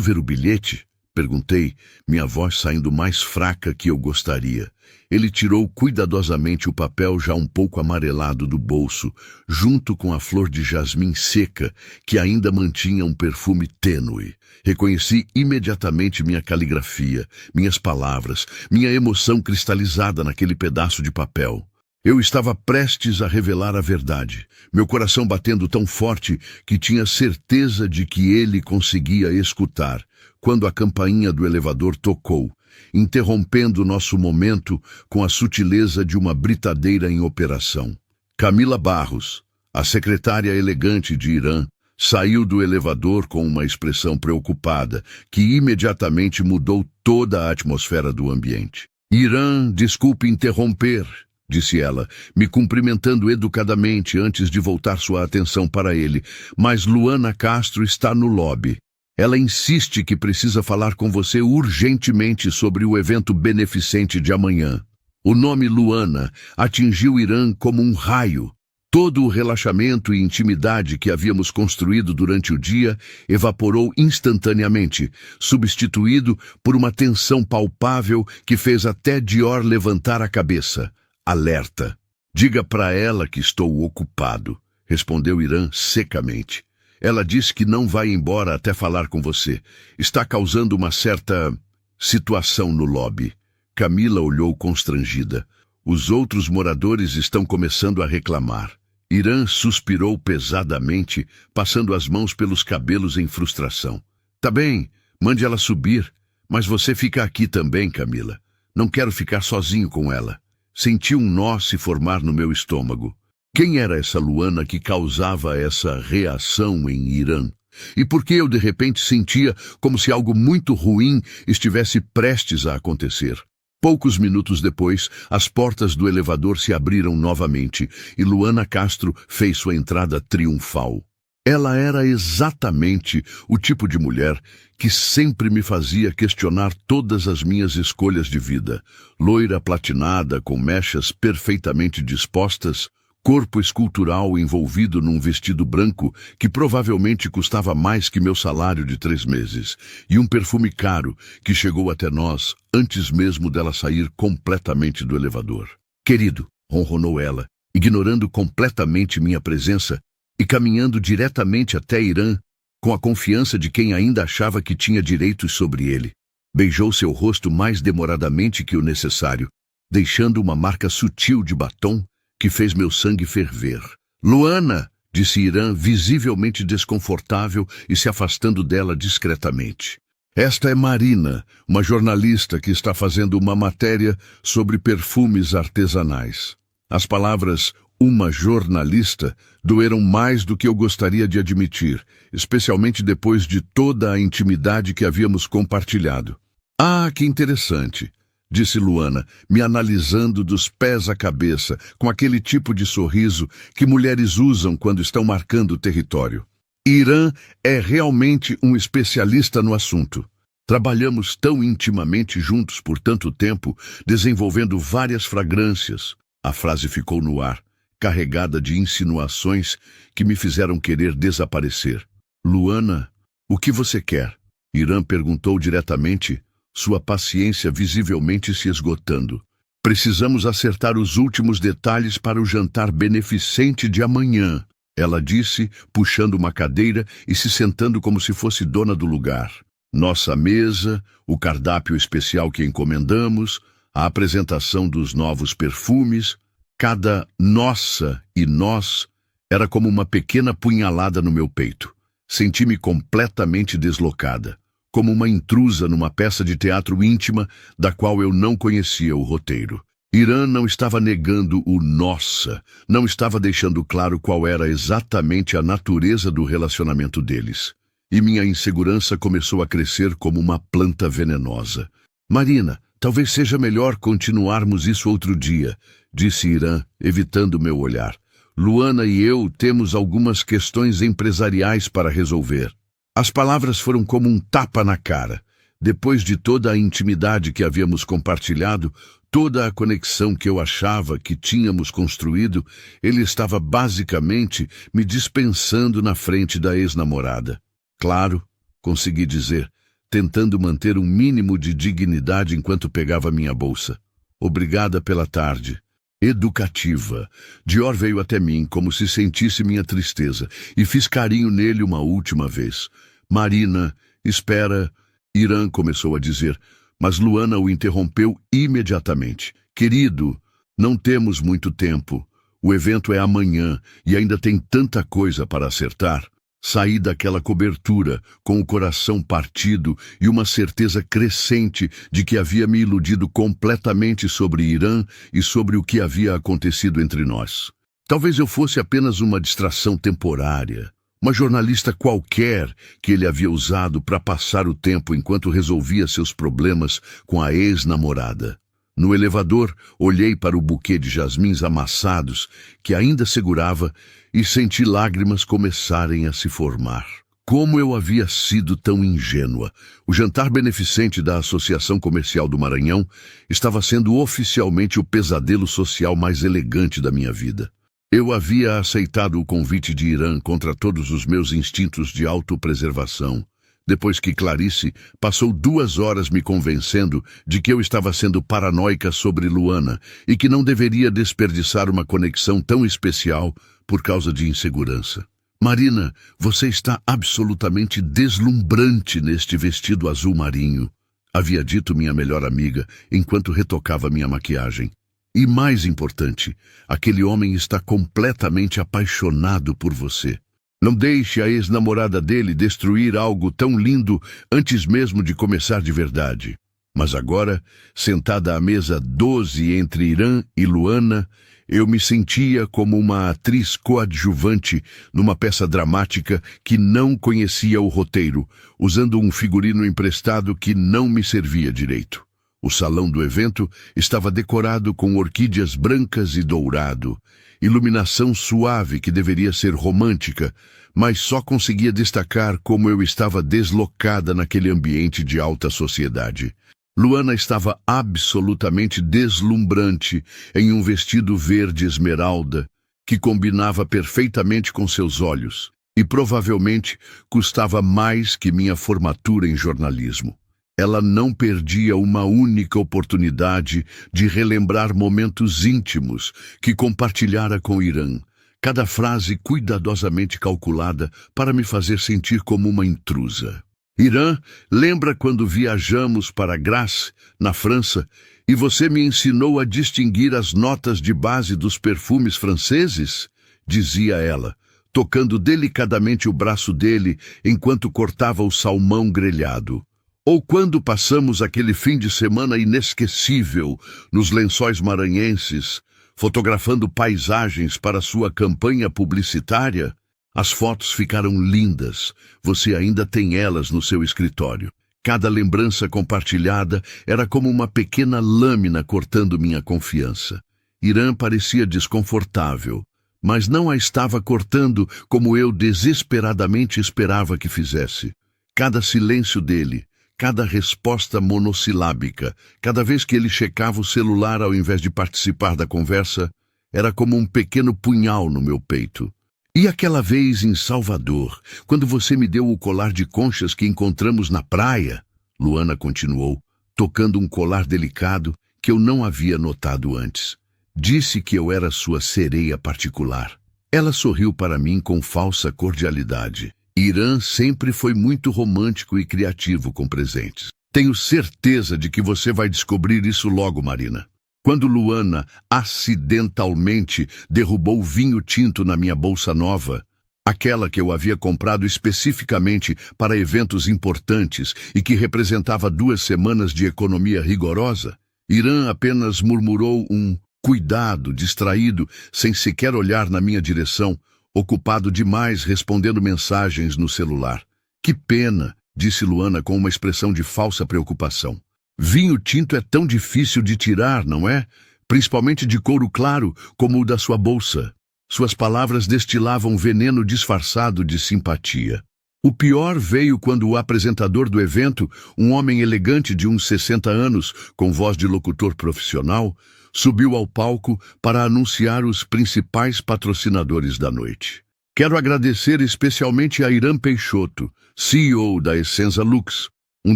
ver o bilhete? Perguntei, minha voz saindo mais fraca que eu gostaria. Ele tirou cuidadosamente o papel já um pouco amarelado do bolso, junto com a flor de jasmim seca, que ainda mantinha um perfume tênue. Reconheci imediatamente minha caligrafia, minhas palavras, minha emoção cristalizada naquele pedaço de papel. Eu estava prestes a revelar a verdade, meu coração batendo tão forte que tinha certeza de que ele conseguia escutar, quando a campainha do elevador tocou, interrompendo nosso momento com a sutileza de uma britadeira em operação. Camila Barros, a secretária elegante de Irã, saiu do elevador com uma expressão preocupada, que imediatamente mudou toda a atmosfera do ambiente. Irã, desculpe interromper, disse ela, me cumprimentando educadamente antes de voltar sua atenção para ele, mas Luana Castro está no lobby. Ela insiste que precisa falar com você urgentemente sobre o evento beneficente de amanhã. O nome Luana atingiu Irã como um raio. Todo o relaxamento e intimidade que havíamos construído durante o dia evaporou instantaneamente, substituído por uma tensão palpável que fez até Dior levantar a cabeça. Alerta. Diga para ela que estou ocupado, respondeu Irã secamente. Ela disse que não vai embora até falar com você. Está causando uma certa situação no lobby. Camila olhou constrangida. Os outros moradores estão começando a reclamar. Irã suspirou pesadamente, passando as mãos pelos cabelos em frustração. Tá bem, mande ela subir, mas você fica aqui também, Camila. Não quero ficar sozinho com ela. Senti um nó se formar no meu estômago. Quem era essa Luana que causava essa reação em Irã? E por que eu de repente sentia como se algo muito ruim estivesse prestes a acontecer? Poucos minutos depois, as portas do elevador se abriram novamente e Luana Castro fez sua entrada triunfal. Ela era exatamente o tipo de mulher que sempre me fazia questionar todas as minhas escolhas de vida. Loira platinada, com mechas perfeitamente dispostas, corpo escultural envolvido num vestido branco que provavelmente custava mais que meu salário de 3 meses, e um perfume caro que chegou até nós antes mesmo dela sair completamente do elevador. Querido, ronronou ela, ignorando completamente minha presença e caminhando diretamente até Irã, com a confiança de quem ainda achava que tinha direitos sobre ele. Beijou seu rosto mais demoradamente que o necessário, deixando uma marca sutil de batom que fez meu sangue ferver. Luana, disse Irã, visivelmente desconfortável e se afastando dela discretamente. Esta é Marina, uma jornalista que está fazendo uma matéria sobre perfumes artesanais. As palavras uma jornalista doeram mais do que eu gostaria de admitir, especialmente depois de toda a intimidade que havíamos compartilhado. Ah, que interessante, disse Luana, me analisando dos pés à cabeça, com aquele tipo de sorriso que mulheres usam quando estão marcando o território. Irã é realmente um especialista no assunto. Trabalhamos tão intimamente juntos por tanto tempo, desenvolvendo várias fragrâncias. A frase ficou no ar, carregada de insinuações que me fizeram querer desaparecer. Luana, o que você quer? Irã perguntou diretamente, sua paciência visivelmente se esgotando. Precisamos acertar os últimos detalhes para o jantar beneficente de amanhã, ela disse, puxando uma cadeira e se sentando como se fosse dona do lugar. Nossa mesa, o cardápio especial que encomendamos, a apresentação dos novos perfumes, cada nossa e nós era como uma pequena punhalada no meu peito. Senti-me completamente deslocada, como uma intrusa numa peça de teatro íntima da qual eu não conhecia o roteiro. Irã não estava negando o nossa, não estava deixando claro qual era exatamente a natureza do relacionamento deles. E minha insegurança começou a crescer como uma planta venenosa. Marina, talvez seja melhor continuarmos isso outro dia, disse Irã, evitando meu olhar. Luana e eu temos algumas questões empresariais para resolver. As palavras foram como um tapa na cara. Depois de toda a intimidade que havíamos compartilhado, toda a conexão que eu achava que tínhamos construído, ele estava basicamente me dispensando na frente da ex-namorada. Claro, consegui dizer, tentando manter um mínimo de dignidade enquanto pegava minha bolsa. Obrigada pela tarde. Educativa. Dior veio até mim como se sentisse minha tristeza e fiz carinho nele uma última vez. Marina, espera, Irã começou a dizer, mas Luana o interrompeu imediatamente. Querido, não temos muito tempo. O evento é amanhã e ainda tem tanta coisa para acertar. Saí daquela cobertura com o coração partido e uma certeza crescente de que havia me iludido completamente sobre Irã e sobre o que havia acontecido entre nós. Talvez eu fosse apenas uma distração temporária, uma jornalista qualquer que ele havia usado para passar o tempo enquanto resolvia seus problemas com a ex-namorada. No elevador, olhei para o buquê de jasmins amassados que ainda segurava e senti lágrimas começarem a se formar. Como eu havia sido tão ingênua! O jantar beneficente da Associação Comercial do Maranhão estava sendo oficialmente o pesadelo social mais elegante da minha vida. Eu havia aceitado o convite de Irã contra todos os meus instintos de autopreservação. Depois que Clarice passou 2 horas me convencendo de que eu estava sendo paranoica sobre Luana e que não deveria desperdiçar uma conexão tão especial por causa de insegurança. Marina, você está absolutamente deslumbrante neste vestido azul marinho, havia dito minha melhor amiga enquanto retocava minha maquiagem. E mais importante, aquele homem está completamente apaixonado por você. Não deixe a ex-namorada dele destruir algo tão lindo antes mesmo de começar de verdade. Mas agora, sentada à mesa 12 entre Irã e Luana, eu me sentia como uma atriz coadjuvante numa peça dramática que não conhecia o roteiro, usando um figurino emprestado que não me servia direito. O salão do evento estava decorado com orquídeas brancas e dourado, iluminação suave que deveria ser romântica, mas só conseguia destacar como eu estava deslocada naquele ambiente de alta sociedade. Luana estava absolutamente deslumbrante em um vestido verde esmeralda que combinava perfeitamente com seus olhos e provavelmente custava mais que minha formatura em jornalismo. Ela não perdia uma única oportunidade de relembrar momentos íntimos que compartilhara com Irã, cada frase cuidadosamente calculada para me fazer sentir como uma intrusa. Irã, lembra quando viajamos para Grasse, na França, e você me ensinou a distinguir as notas de base dos perfumes franceses? Dizia ela, tocando delicadamente o braço dele enquanto cortava o salmão grelhado. Ou quando passamos aquele fim de semana inesquecível nos Lençóis Maranhenses, fotografando paisagens para sua campanha publicitária? As fotos ficaram lindas, você ainda tem elas no seu escritório. Cada lembrança compartilhada era como uma pequena lâmina cortando minha confiança. Irã parecia desconfortável, mas não a estava cortando como eu desesperadamente esperava que fizesse. Cada silêncio dele, cada resposta monossilábica, cada vez que ele checava o celular ao invés de participar da conversa, era como um pequeno punhal no meu peito. E aquela vez em Salvador, quando você me deu o colar de conchas que encontramos na praia? Luana continuou, tocando um colar delicado que eu não havia notado antes. Disse que eu era sua sereia particular. Ela sorriu para mim com falsa cordialidade. Irã sempre foi muito romântico e criativo com presentes. Tenho certeza de que você vai descobrir isso logo, Marina. Quando Luana acidentalmente derrubou vinho tinto na minha bolsa nova, aquela que eu havia comprado especificamente para eventos importantes e que representava 2 semanas de economia rigorosa, Irã apenas murmurou um cuidado distraído, sem sequer olhar na minha direção, ocupado demais respondendo mensagens no celular. Que pena, disse Luana com uma expressão de falsa preocupação. Vinho tinto é tão difícil de tirar, não é? Principalmente de couro claro, como o da sua bolsa. Suas palavras destilavam veneno disfarçado de simpatia. O pior veio quando o apresentador do evento, um homem elegante de uns 60 anos, com voz de locutor profissional, subiu ao palco para anunciar os principais patrocinadores da noite. Quero agradecer especialmente a Irã Peixoto, CEO da Essenza Lux, um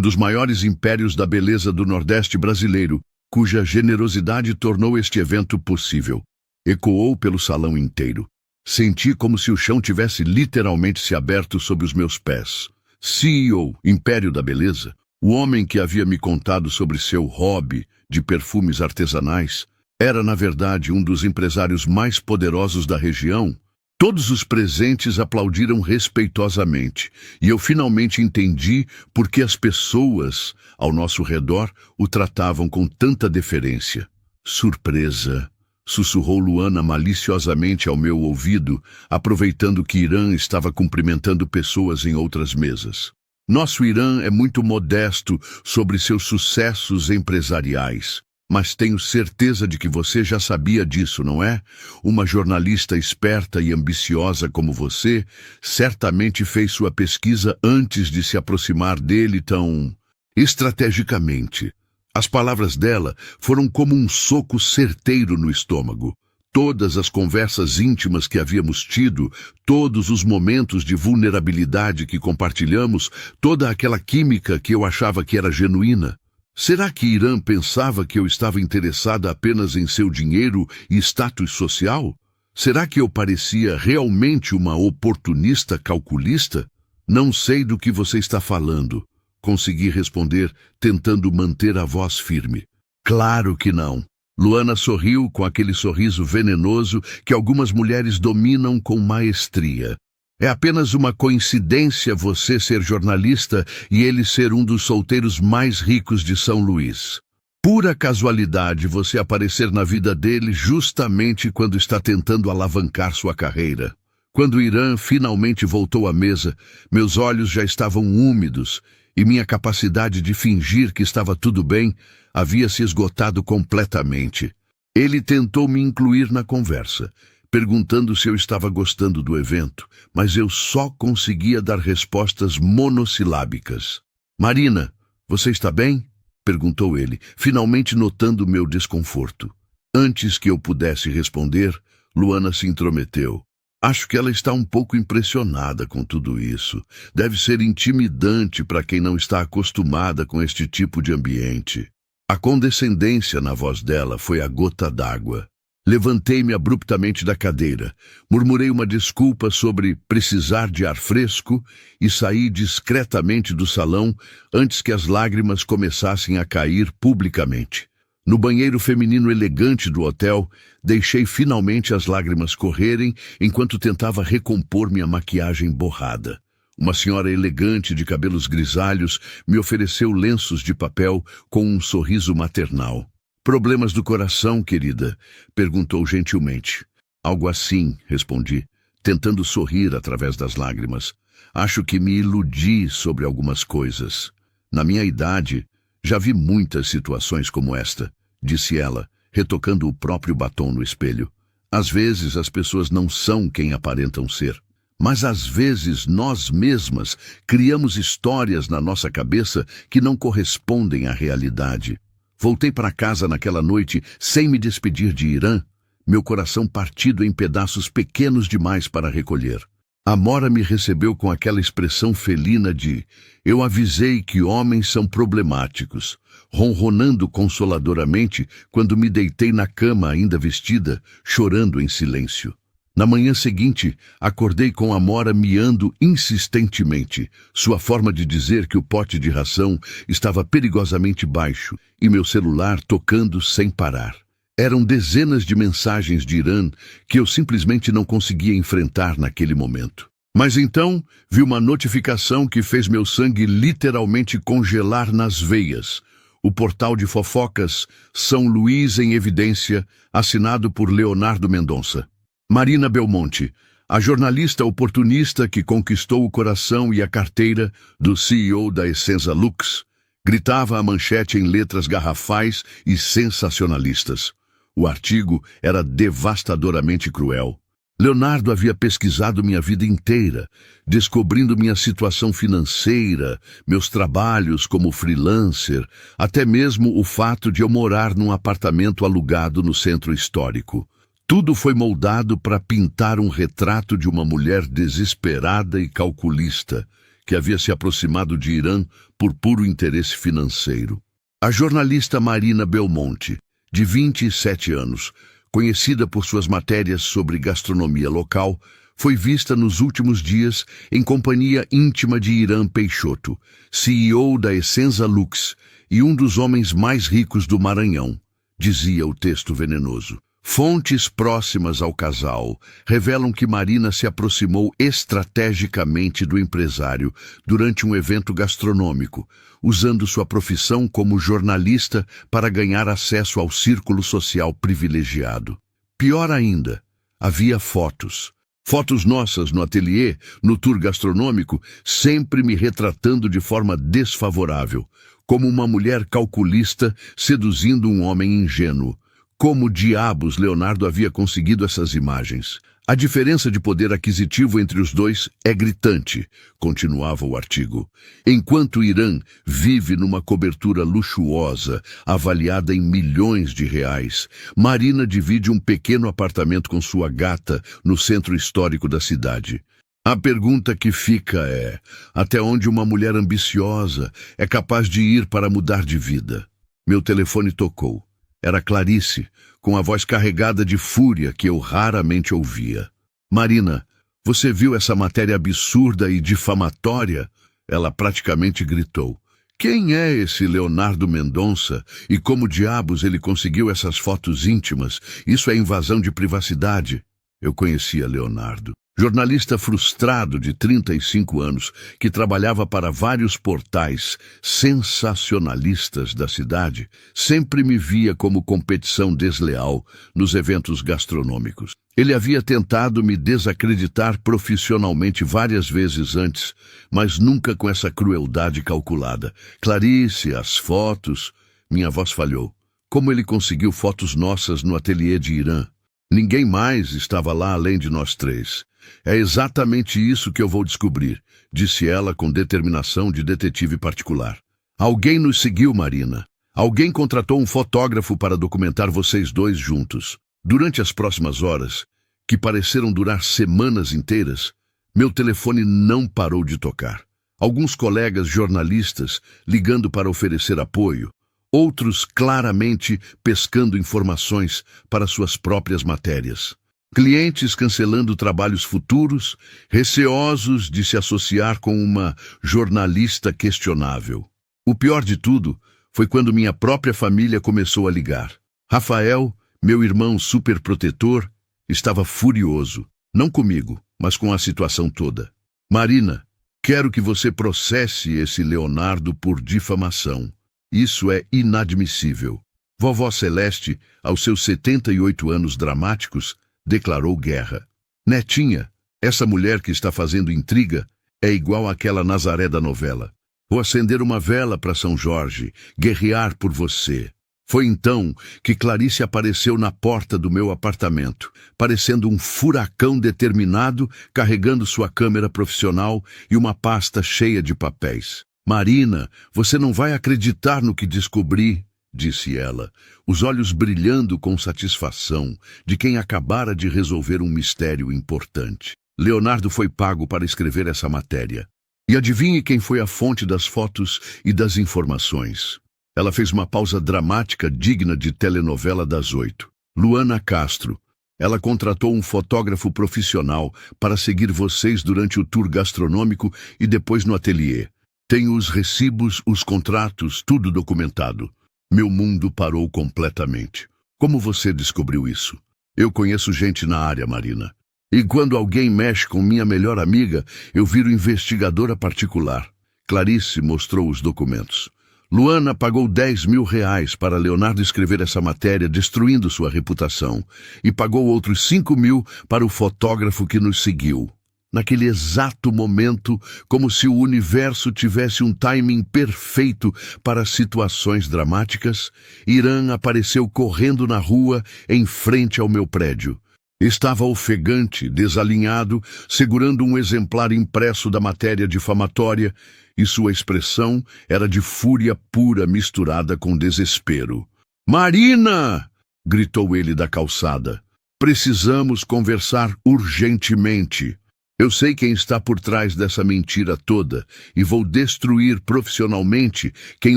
dos maiores impérios da beleza do Nordeste brasileiro, cuja generosidade tornou este evento possível. Ecoou pelo salão inteiro. Senti como se o chão tivesse literalmente se aberto sob os meus pés. CEO, Império da Beleza, o homem que havia me contado sobre seu hobby de perfumes artesanais, era na verdade um dos empresários mais poderosos da região. Todos os presentes aplaudiram respeitosamente, e eu finalmente entendi por que as pessoas ao nosso redor o tratavam com tanta deferência. Surpresa, sussurrou Luana maliciosamente ao meu ouvido, aproveitando que Irã estava cumprimentando pessoas em outras mesas. Nosso Irã é muito modesto sobre seus sucessos empresariais. Mas tenho certeza de que você já sabia disso, não é? Uma jornalista esperta e ambiciosa como você certamente fez sua pesquisa antes de se aproximar dele tão estrategicamente. As palavras dela foram como um soco certeiro no estômago. Todas as conversas íntimas que havíamos tido, todos os momentos de vulnerabilidade que compartilhamos, toda aquela química que eu achava que era genuína. Será que Irã pensava que eu estava interessada apenas em seu dinheiro e status social? Será que eu parecia realmente uma oportunista calculista? Não sei do que você está falando, consegui responder, tentando manter a voz firme. Claro que não. Luana sorriu com aquele sorriso venenoso que algumas mulheres dominam com maestria. É apenas uma coincidência você ser jornalista e ele ser um dos solteiros mais ricos de São Luís. Pura casualidade você aparecer na vida dele justamente quando está tentando alavancar sua carreira. Quando Irã finalmente voltou à mesa, meus olhos já estavam úmidos e minha capacidade de fingir que estava tudo bem havia se esgotado completamente. Ele tentou me incluir na conversa, perguntando se eu estava gostando do evento, mas eu só conseguia dar respostas monossilábicas. Marina, você está bem? Perguntou ele, finalmente notando meu desconforto. Antes que eu pudesse responder, Luana se intrometeu. Acho que ela está um pouco impressionada com tudo isso. Deve ser intimidante para quem não está acostumada com este tipo de ambiente. A condescendência na voz dela foi a gota d'água. Levantei-me abruptamente da cadeira, murmurei uma desculpa sobre precisar de ar fresco e saí discretamente do salão antes que as lágrimas começassem a cair publicamente. No banheiro feminino elegante do hotel, deixei finalmente as lágrimas correrem enquanto tentava recompor minha maquiagem borrada. Uma senhora elegante de cabelos grisalhos me ofereceu lenços de papel com um sorriso maternal. Problemas do coração, querida? Perguntou gentilmente. Algo assim, respondi, tentando sorrir através das lágrimas. Acho que me iludi sobre algumas coisas. Na minha idade, já vi muitas situações como esta, disse ela, retocando o próprio batom no espelho. Às vezes as pessoas não são quem aparentam ser. Mas às vezes nós mesmas criamos histórias na nossa cabeça que não correspondem à realidade. Voltei para casa naquela noite sem me despedir de Irã, meu coração partido em pedaços pequenos demais para recolher. Amora me recebeu com aquela expressão felina de "eu avisei que homens são problemáticos", ronronando consoladoramente quando me deitei na cama ainda vestida, chorando em silêncio. Na manhã seguinte, acordei com Amora miando insistentemente, sua forma de dizer que o pote de ração estava perigosamente baixo e meu celular tocando sem parar. Eram dezenas de mensagens de Irã que eu simplesmente não conseguia enfrentar naquele momento. Mas então, vi uma notificação que fez meu sangue literalmente congelar nas veias. O portal de fofocas São Luís em Evidência, assinado por Leonardo Mendonça. Marina Belmonte, a jornalista oportunista que conquistou o coração e a carteira do CEO da Essenza Lux, gritava a manchete em letras garrafais e sensacionalistas. O artigo era devastadoramente cruel. Leonardo havia pesquisado minha vida inteira, descobrindo minha situação financeira, meus trabalhos como freelancer, até mesmo o fato de eu morar num apartamento alugado no centro histórico. Tudo foi moldado para pintar um retrato de uma mulher desesperada e calculista, que havia se aproximado de Irã por puro interesse financeiro. A jornalista Marina Belmonte, de 27 anos, conhecida por suas matérias sobre gastronomia local, foi vista nos últimos dias em companhia íntima de Irã Peixoto, CEO da Essenza Lux e um dos homens mais ricos do Maranhão, dizia o texto venenoso. Fontes próximas ao casal revelam que Marina se aproximou estrategicamente do empresário durante um evento gastronômico, usando sua profissão como jornalista para ganhar acesso ao círculo social privilegiado. Pior ainda, havia fotos. Fotos nossas no ateliê, no tour gastronômico, sempre me retratando de forma desfavorável, como uma mulher calculista seduzindo um homem ingênuo. Como diabos Leonardo havia conseguido essas imagens? A diferença de poder aquisitivo entre os dois é gritante, continuava o artigo. Enquanto Irã vive numa cobertura luxuosa, avaliada em milhões de reais, Marina divide um pequeno apartamento com sua gata no centro histórico da cidade. A pergunta que fica é: até onde uma mulher ambiciosa é capaz de ir para mudar de vida? Meu telefone tocou. Era Clarice, com a voz carregada de fúria que eu raramente ouvia. Marina, você viu essa matéria absurda e difamatória? Ela praticamente gritou. Quem é esse Leonardo Mendonça e como diabos ele conseguiu essas fotos íntimas? Isso é invasão de privacidade. Eu conhecia Leonardo. Jornalista frustrado de 35 anos, que trabalhava para vários portais sensacionalistas da cidade, sempre me via como competição desleal nos eventos gastronômicos. Ele havia tentado me desacreditar profissionalmente várias vezes antes, mas nunca com essa crueldade calculada. Clarice, as fotos... Minha voz falhou. Como ele conseguiu fotos nossas no ateliê de Irã? Ninguém mais estava lá além de nós três. É exatamente isso que eu vou descobrir, disse ela com determinação de detetive particular. Alguém nos seguiu, Marina. Alguém contratou um fotógrafo para documentar vocês dois juntos. Durante as próximas horas, que pareceram durar semanas inteiras, meu telefone não parou de tocar. Alguns colegas jornalistas ligando para oferecer apoio, outros claramente pescando informações para suas próprias matérias. Clientes cancelando trabalhos futuros, receosos de se associar com uma jornalista questionável. O pior de tudo foi quando minha própria família começou a ligar. Rafael, meu irmão superprotetor, estava furioso, não comigo, mas com a situação toda. Marina, quero que você processe esse Leonardo por difamação. Isso é inadmissível. Vovó Celeste, aos seus 78 anos dramáticos, declarou guerra. Netinha, essa mulher que está fazendo intriga é igual àquela Nazaré da novela. Vou acender uma vela para São Jorge, guerrear por você. Foi então que Clarice apareceu na porta do meu apartamento, parecendo um furacão determinado, carregando sua câmera profissional e uma pasta cheia de papéis. Marina, você não vai acreditar no que descobri, disse ela, os olhos brilhando com satisfação de quem acabara de resolver um mistério importante. Leonardo foi pago para escrever essa matéria. E adivinhe quem foi a fonte das fotos e das informações. Ela fez uma pausa dramática digna de telenovela das 8. Luana Castro. Ela contratou um fotógrafo profissional para seguir vocês durante o tour gastronômico e depois no ateliê. Tenho os recibos, os contratos, tudo documentado. Meu mundo parou completamente. Como você descobriu isso? Eu conheço gente na área, Marina. E quando alguém mexe com minha melhor amiga, eu viro investigadora particular. Clarice mostrou os documentos. Luana pagou R$10.000 para Leonardo escrever essa matéria, destruindo sua reputação, e pagou outros 5.000 para o fotógrafo que nos seguiu. Naquele exato momento, como se o universo tivesse um timing perfeito para situações dramáticas, Irã apareceu correndo na rua em frente ao meu prédio. Estava ofegante, desalinhado, segurando um exemplar impresso da matéria difamatória, e sua expressão era de fúria pura misturada com desespero. "Marina!" gritou ele da calçada. "Precisamos conversar urgentemente. Eu sei quem está por trás dessa mentira toda e vou destruir profissionalmente quem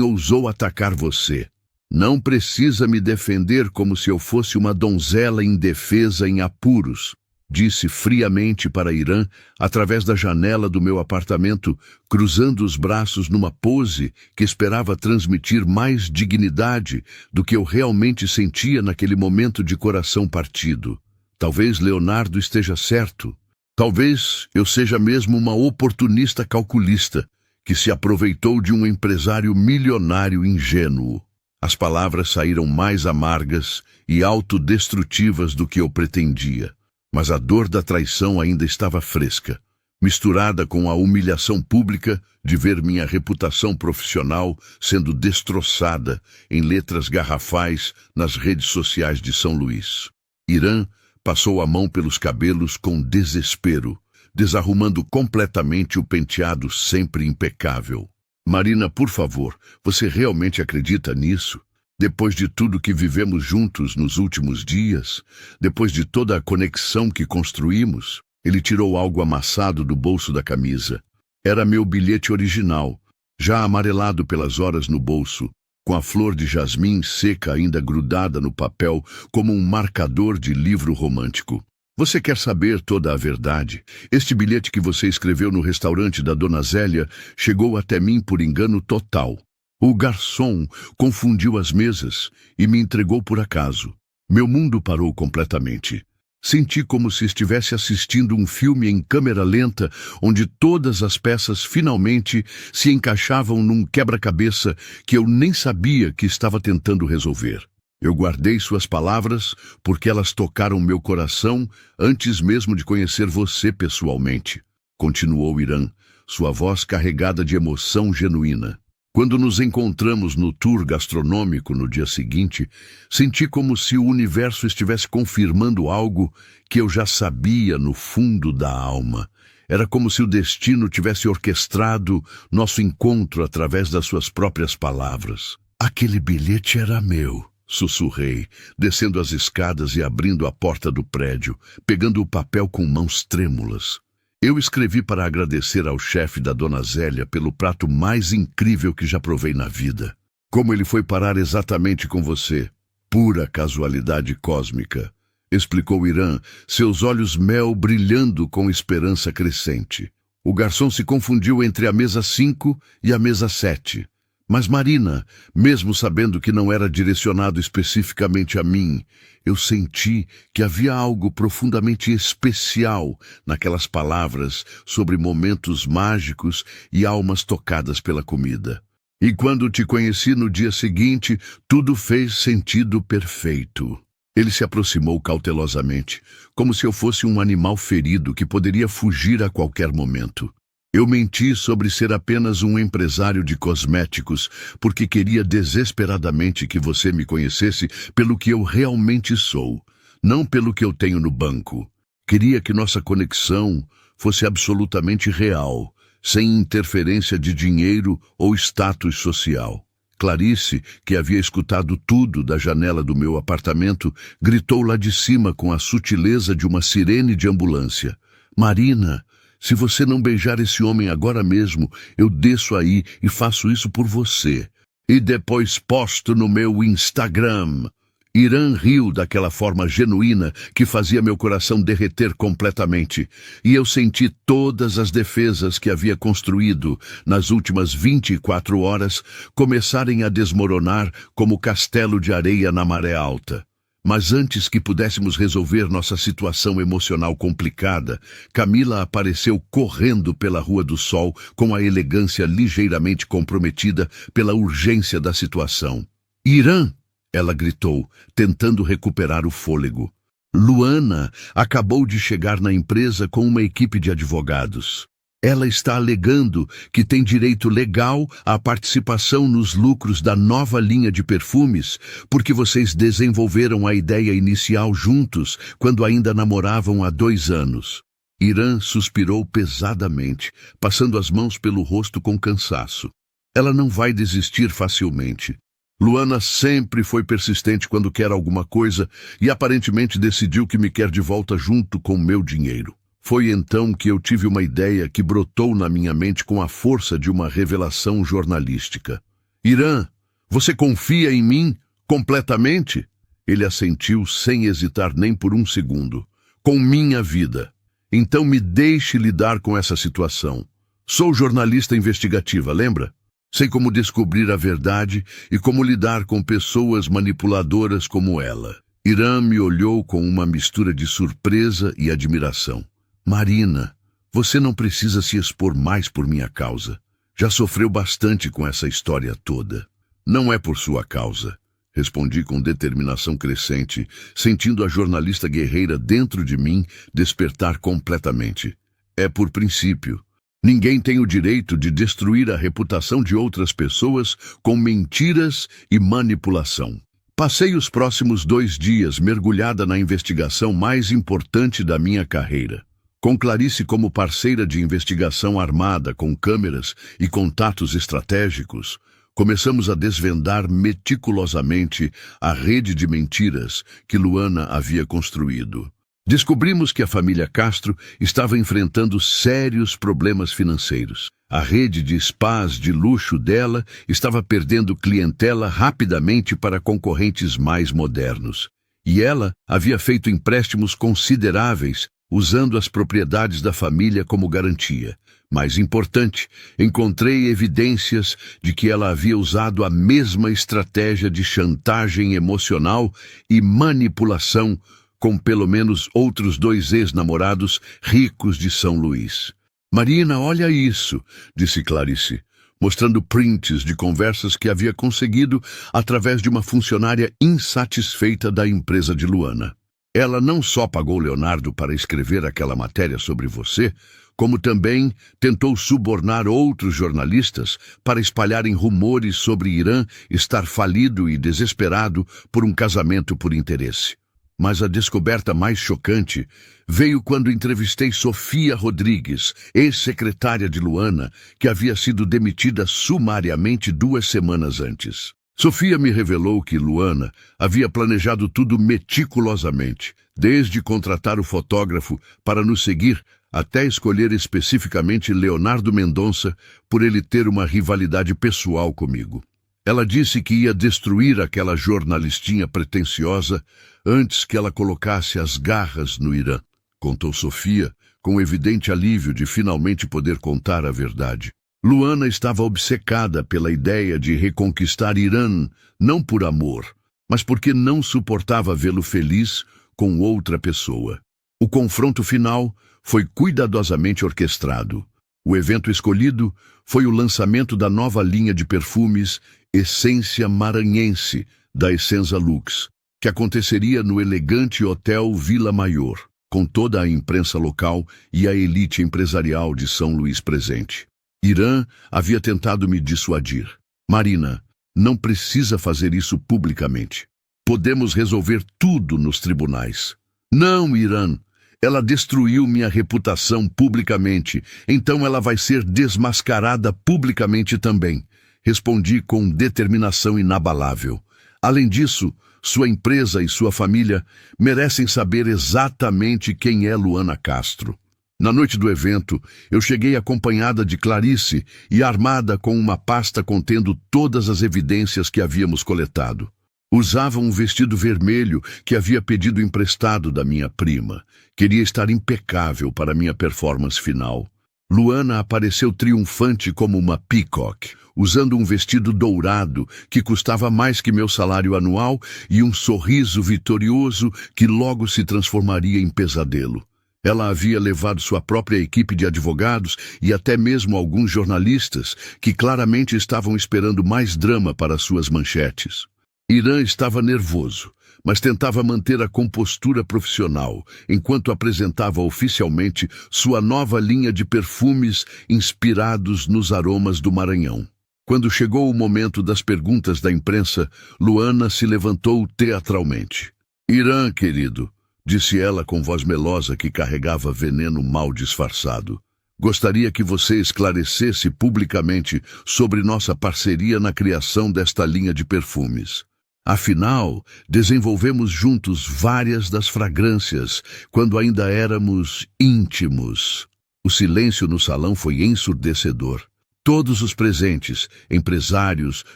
ousou atacar você. Não precisa me defender como se eu fosse uma donzela indefesa em apuros", disse friamente para Irã através da janela do meu apartamento, cruzando os braços numa pose que esperava transmitir mais dignidade do que eu realmente sentia naquele momento de coração partido. Talvez Leonardo esteja certo. Talvez eu seja mesmo uma oportunista calculista que se aproveitou de um empresário milionário ingênuo. As palavras saíram mais amargas e autodestrutivas do que eu pretendia, mas a dor da traição ainda estava fresca, misturada com a humilhação pública de ver minha reputação profissional sendo destroçada em letras garrafais nas redes sociais de São Luís. Irã passou a mão pelos cabelos com desespero, desarrumando completamente o penteado sempre impecável. "Marina, por favor, você realmente acredita nisso? Depois de tudo que vivemos juntos nos últimos dias, depois de toda a conexão que construímos?" Ele tirou algo amassado do bolso da camisa. Era meu bilhete original, já amarelado pelas horas no bolso, com a flor de jasmim seca ainda grudada no papel como um marcador de livro romântico. Você quer saber toda a verdade? Este bilhete que você escreveu no restaurante da Dona Zélia chegou até mim por engano total. O garçom confundiu as mesas e me entregou por acaso. Meu mundo parou completamente. Senti como se estivesse assistindo um filme em câmera lenta, onde todas as peças finalmente se encaixavam num quebra-cabeça que eu nem sabia que estava tentando resolver. Eu guardei suas palavras porque elas tocaram meu coração antes mesmo de conhecer você pessoalmente, continuou Irã, sua voz carregada de emoção genuína. Quando nos encontramos no tour gastronômico no dia seguinte, senti como se o universo estivesse confirmando algo que eu já sabia no fundo da alma. Era como se o destino tivesse orquestrado nosso encontro através das suas próprias palavras. Aquele bilhete era meu, sussurrei, descendo as escadas e abrindo a porta do prédio, pegando o papel com mãos trêmulas. Eu escrevi para agradecer ao chefe da Dona Zélia pelo prato mais incrível que já provei na vida. Como ele foi parar exatamente com você? Pura casualidade cósmica, explicou Irã, seus olhos mel brilhando com esperança crescente. O garçom se confundiu entre a mesa 5 e a mesa 7. Mas Marina, mesmo sabendo que não era direcionado especificamente a mim, eu senti que havia algo profundamente especial naquelas palavras sobre momentos mágicos e almas tocadas pela comida. E quando te conheci no dia seguinte, tudo fez sentido perfeito. Ele se aproximou cautelosamente, como se eu fosse um animal ferido que poderia fugir a qualquer momento. Eu menti sobre ser apenas um empresário de cosméticos porque queria desesperadamente que você me conhecesse pelo que eu realmente sou, não pelo que eu tenho no banco. Queria que nossa conexão fosse absolutamente real, sem interferência de dinheiro ou status social. Clarice, que havia escutado tudo da janela do meu apartamento, gritou lá de cima com a sutileza de uma sirene de ambulância. Marina, se você não beijar esse homem agora mesmo, eu desço aí e faço isso por você. E depois posto no meu Instagram. Irã riu daquela forma genuína que fazia meu coração derreter completamente. E eu senti todas as defesas que havia construído nas últimas 24 horas começarem a desmoronar como castelo de areia na maré alta. Mas antes que pudéssemos resolver nossa situação emocional complicada, Camila apareceu correndo pela Rua do Sol com a elegância ligeiramente comprometida pela urgência da situação. Irã! Ela gritou, tentando recuperar o fôlego. Luana acabou de chegar na empresa com uma equipe de advogados. Ela está alegando que tem direito legal à participação nos lucros da nova linha de perfumes, porque vocês desenvolveram a ideia inicial juntos, quando ainda namoravam há 2 anos. Irã suspirou pesadamente, passando as mãos pelo rosto com cansaço. Ela não vai desistir facilmente. Luana sempre foi persistente quando quer alguma coisa e aparentemente decidiu que me quer de volta junto com meu dinheiro. Foi então que eu tive uma ideia que brotou na minha mente com a força de uma revelação jornalística. Irã, você confia em mim completamente? Ele assentiu sem hesitar nem por um segundo. Com minha vida. Então me deixe lidar com essa situação. Sou jornalista investigativa, lembra? Sei como descobrir a verdade e como lidar com pessoas manipuladoras como ela. Irã me olhou com uma mistura de surpresa e admiração. Marina, você não precisa se expor mais por minha causa. Já sofreu bastante com essa história toda. Não é por sua causa, respondi com determinação crescente, sentindo a jornalista guerreira dentro de mim despertar completamente. É por princípio. Ninguém tem o direito de destruir a reputação de outras pessoas com mentiras e manipulação. Passei os próximos 2 dias mergulhada na investigação mais importante da minha carreira. Com Clarice como parceira de investigação armada com câmeras e contatos estratégicos, começamos a desvendar meticulosamente a rede de mentiras que Luana havia construído. Descobrimos que a família Castro estava enfrentando sérios problemas financeiros. A rede de spas de luxo dela estava perdendo clientela rapidamente para concorrentes mais modernos. E ela havia feito empréstimos consideráveis, usando as propriedades da família como garantia. Mais importante, encontrei evidências de que ela havia usado a mesma estratégia de chantagem emocional e manipulação com pelo menos outros 2 ex-namorados ricos de São Luís. Marina, olha isso, disse Clarice, mostrando prints de conversas que havia conseguido através de uma funcionária insatisfeita da empresa de Luana. Ela não só pagou Leonardo para escrever aquela matéria sobre você, como também tentou subornar outros jornalistas para espalharem rumores sobre Irã estar falido e desesperado por um casamento por interesse. Mas a descoberta mais chocante veio quando entrevistei Sofia Rodrigues, ex-secretária de Luana, que havia sido demitida sumariamente 2 semanas antes. Sofia me revelou que Luana havia planejado tudo meticulosamente, desde contratar o fotógrafo para nos seguir até escolher especificamente Leonardo Mendonça por ele ter uma rivalidade pessoal comigo. Ela disse que ia destruir aquela jornalistinha pretensiosa antes que ela colocasse as garras no Irã, contou Sofia, com evidente alívio de finalmente poder contar a verdade. Luana estava obcecada pela ideia de reconquistar Irã, não por amor, mas porque não suportava vê-lo feliz com outra pessoa. O confronto final foi cuidadosamente orquestrado. O evento escolhido foi o lançamento da nova linha de perfumes Essência Maranhense, da Essenza Lux, que aconteceria no elegante Hotel Vila Maior, com toda a imprensa local e a elite empresarial de São Luís presente. Irã havia tentado me dissuadir. Marina, não precisa fazer isso publicamente. Podemos resolver tudo nos tribunais. Não, Irã. Ela destruiu minha reputação publicamente, então ela vai ser desmascarada publicamente também. Respondi com determinação inabalável. Além disso, sua empresa e sua família merecem saber exatamente quem é Luana Castro. Na noite do evento, eu cheguei acompanhada de Clarice e armada com uma pasta contendo todas as evidências que havíamos coletado. Usava um vestido vermelho que havia pedido emprestado da minha prima. Queria estar impecável para minha performance final. Luana apareceu triunfante como uma peacock, usando um vestido dourado que custava mais que meu salário anual e um sorriso vitorioso que logo se transformaria em pesadelo. Ela havia levado sua própria equipe de advogados e até mesmo alguns jornalistas que claramente estavam esperando mais drama para suas manchetes. Irã estava nervoso, mas tentava manter a compostura profissional, enquanto apresentava oficialmente sua nova linha de perfumes inspirados nos aromas do Maranhão. Quando chegou o momento das perguntas da imprensa, Luana se levantou teatralmente. Irã, querido, disse ela com voz melosa que carregava veneno mal disfarçado. Gostaria que você esclarecesse publicamente sobre nossa parceria na criação desta linha de perfumes. Afinal, desenvolvemos juntos várias das fragrâncias, quando ainda éramos íntimos. O silêncio no salão foi ensurdecedor. Todos os presentes, empresários,